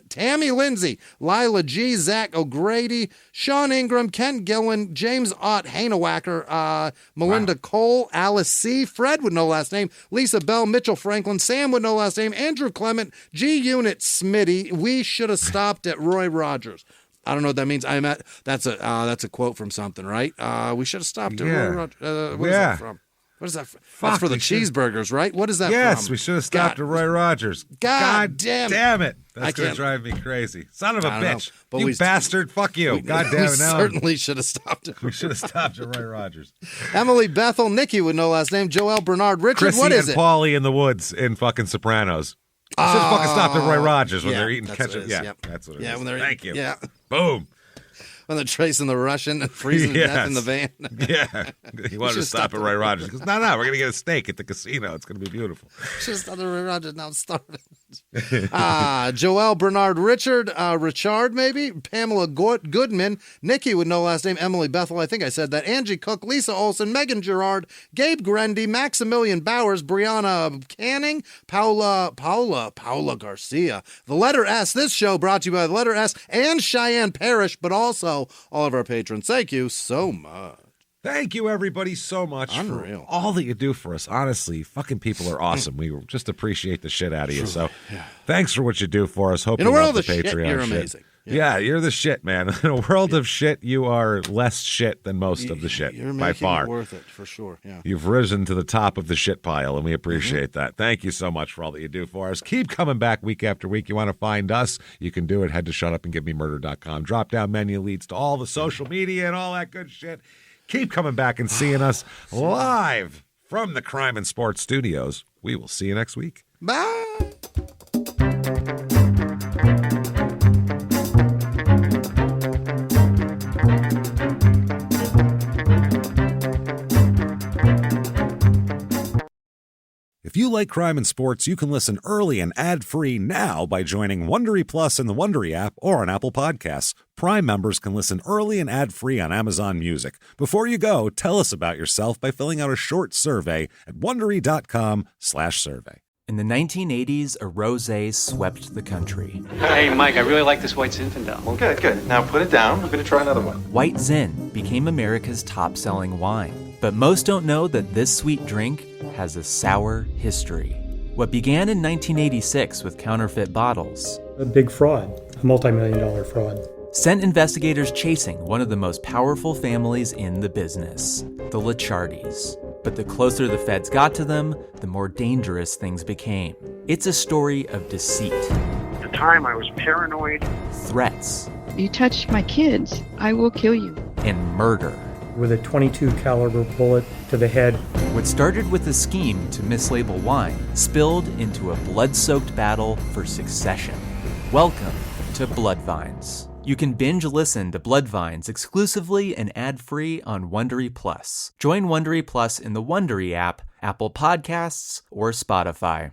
Tammy Lindsay, Lila G, Zach O'Grady, Sean Ingram, Kent Gillen, James Ott Hainawacker, Melinda Cole, Alice C, Fred with no last name, Lisa Bell, Mitchell Franklin, Sam with no last name, Andrew Clement, G Unit Smitty. We should have stopped at Roy Rogers. I don't know what that means. That's a quote from something, right? We should have stopped at Roy Rogers. What is that from? What is that from? That's for the cheeseburgers, right? What is that from?
Yes, we should have stopped at Roy Rogers.
God damn it.
That's going to drive me crazy. Son of a bitch.
But
you bastard. Fuck you. God damn it.
We certainly should have stopped it.
We should have stopped at Roy Rogers.
Emily Bethel, Nikki with no last name, Joel Bernard Richard.
Chrissy
what is
and
it?
Paulie in the woods in fucking Sopranos. Should have fucking stopped at Roy Rogers when they're eating
that's
ketchup.
what it is,
Yeah,
yep.
that's what it
Yeah,
is.
when they're
Thank you.
Yeah.
Boom.
When they're tracing the Russian and freezing to death in the van.
Yeah. He wanted to stop at Roy Rogers. He goes, no, we're going to get a steak at the casino. It's going to be beautiful.
Just stopped at Roy Rogers. Now I'm starving. Joel Bernard Richard, Richard maybe, Pamela Goodman, Nikki with no last name, Emily Bethel, I think I said that, Angie Cook, Lisa Olson, Megan Gerard, Gabe Grendy, Maximilian Bowers, Brianna Canning, Paula Garcia. The letter S, this show brought to you by the letter S and Cheyenne Parish, but also all of our patrons. Thank you so much.
Thank you, everybody, so much
Unreal.
for all that you do for us. Honestly, fucking people are awesome. We just appreciate the shit out of you. So thanks for what you do for us. Hope
In
you
a world
love
of
the
shit,
Patreon
you're
shit.
amazing.
Yeah, you're the shit, man. In a world of shit, you are less shit than most of the shit,
You're
by
making
far.
it worth it, for sure. Yeah.
You've risen to the top of the shit pile, and we appreciate that. Thank you so much for all that you do for us. Keep coming back week after week. You want to find us, you can do it. Head to shutupandgivememurder.com. Drop-down menu leads to all the social media and all that good shit. Keep coming back and seeing us live from the Crime and Sports Studios. We will see you next week.
Bye.
If you like Crime and Sports, you can listen early and ad-free now by joining Wondery Plus in the Wondery app or on Apple Podcasts. Prime members can listen early and ad-free on Amazon Music. Before you go, tell us about yourself by filling out a short survey at Wondery.com/survey.
In the 1980s, a rosé swept the country.
Hey, Mike, I really like this white Zinfandel.
Well, good. Now put it down. We're going to try another one.
White Zin became America's top-selling wine. But most don't know that this sweet drink has a sour history. What began in 1986 with counterfeit bottles,
A big fraud, a multi-million-dollar fraud,
sent investigators chasing one of the most powerful families in the business, the Licciardis. But the closer the feds got to them, the more dangerous things became. It's a story of deceit.
At the time, I was paranoid.
Threats.
You touch my kids, I will kill you.
And murder.
with a .22 caliber bullet to the head.
What started with a scheme to mislabel wine spilled into a blood-soaked battle for succession. Welcome to Bloodvines. You can binge listen to Bloodvines exclusively and ad-free on Wondery Plus. Join Wondery Plus in the Wondery app, Apple Podcasts, or Spotify.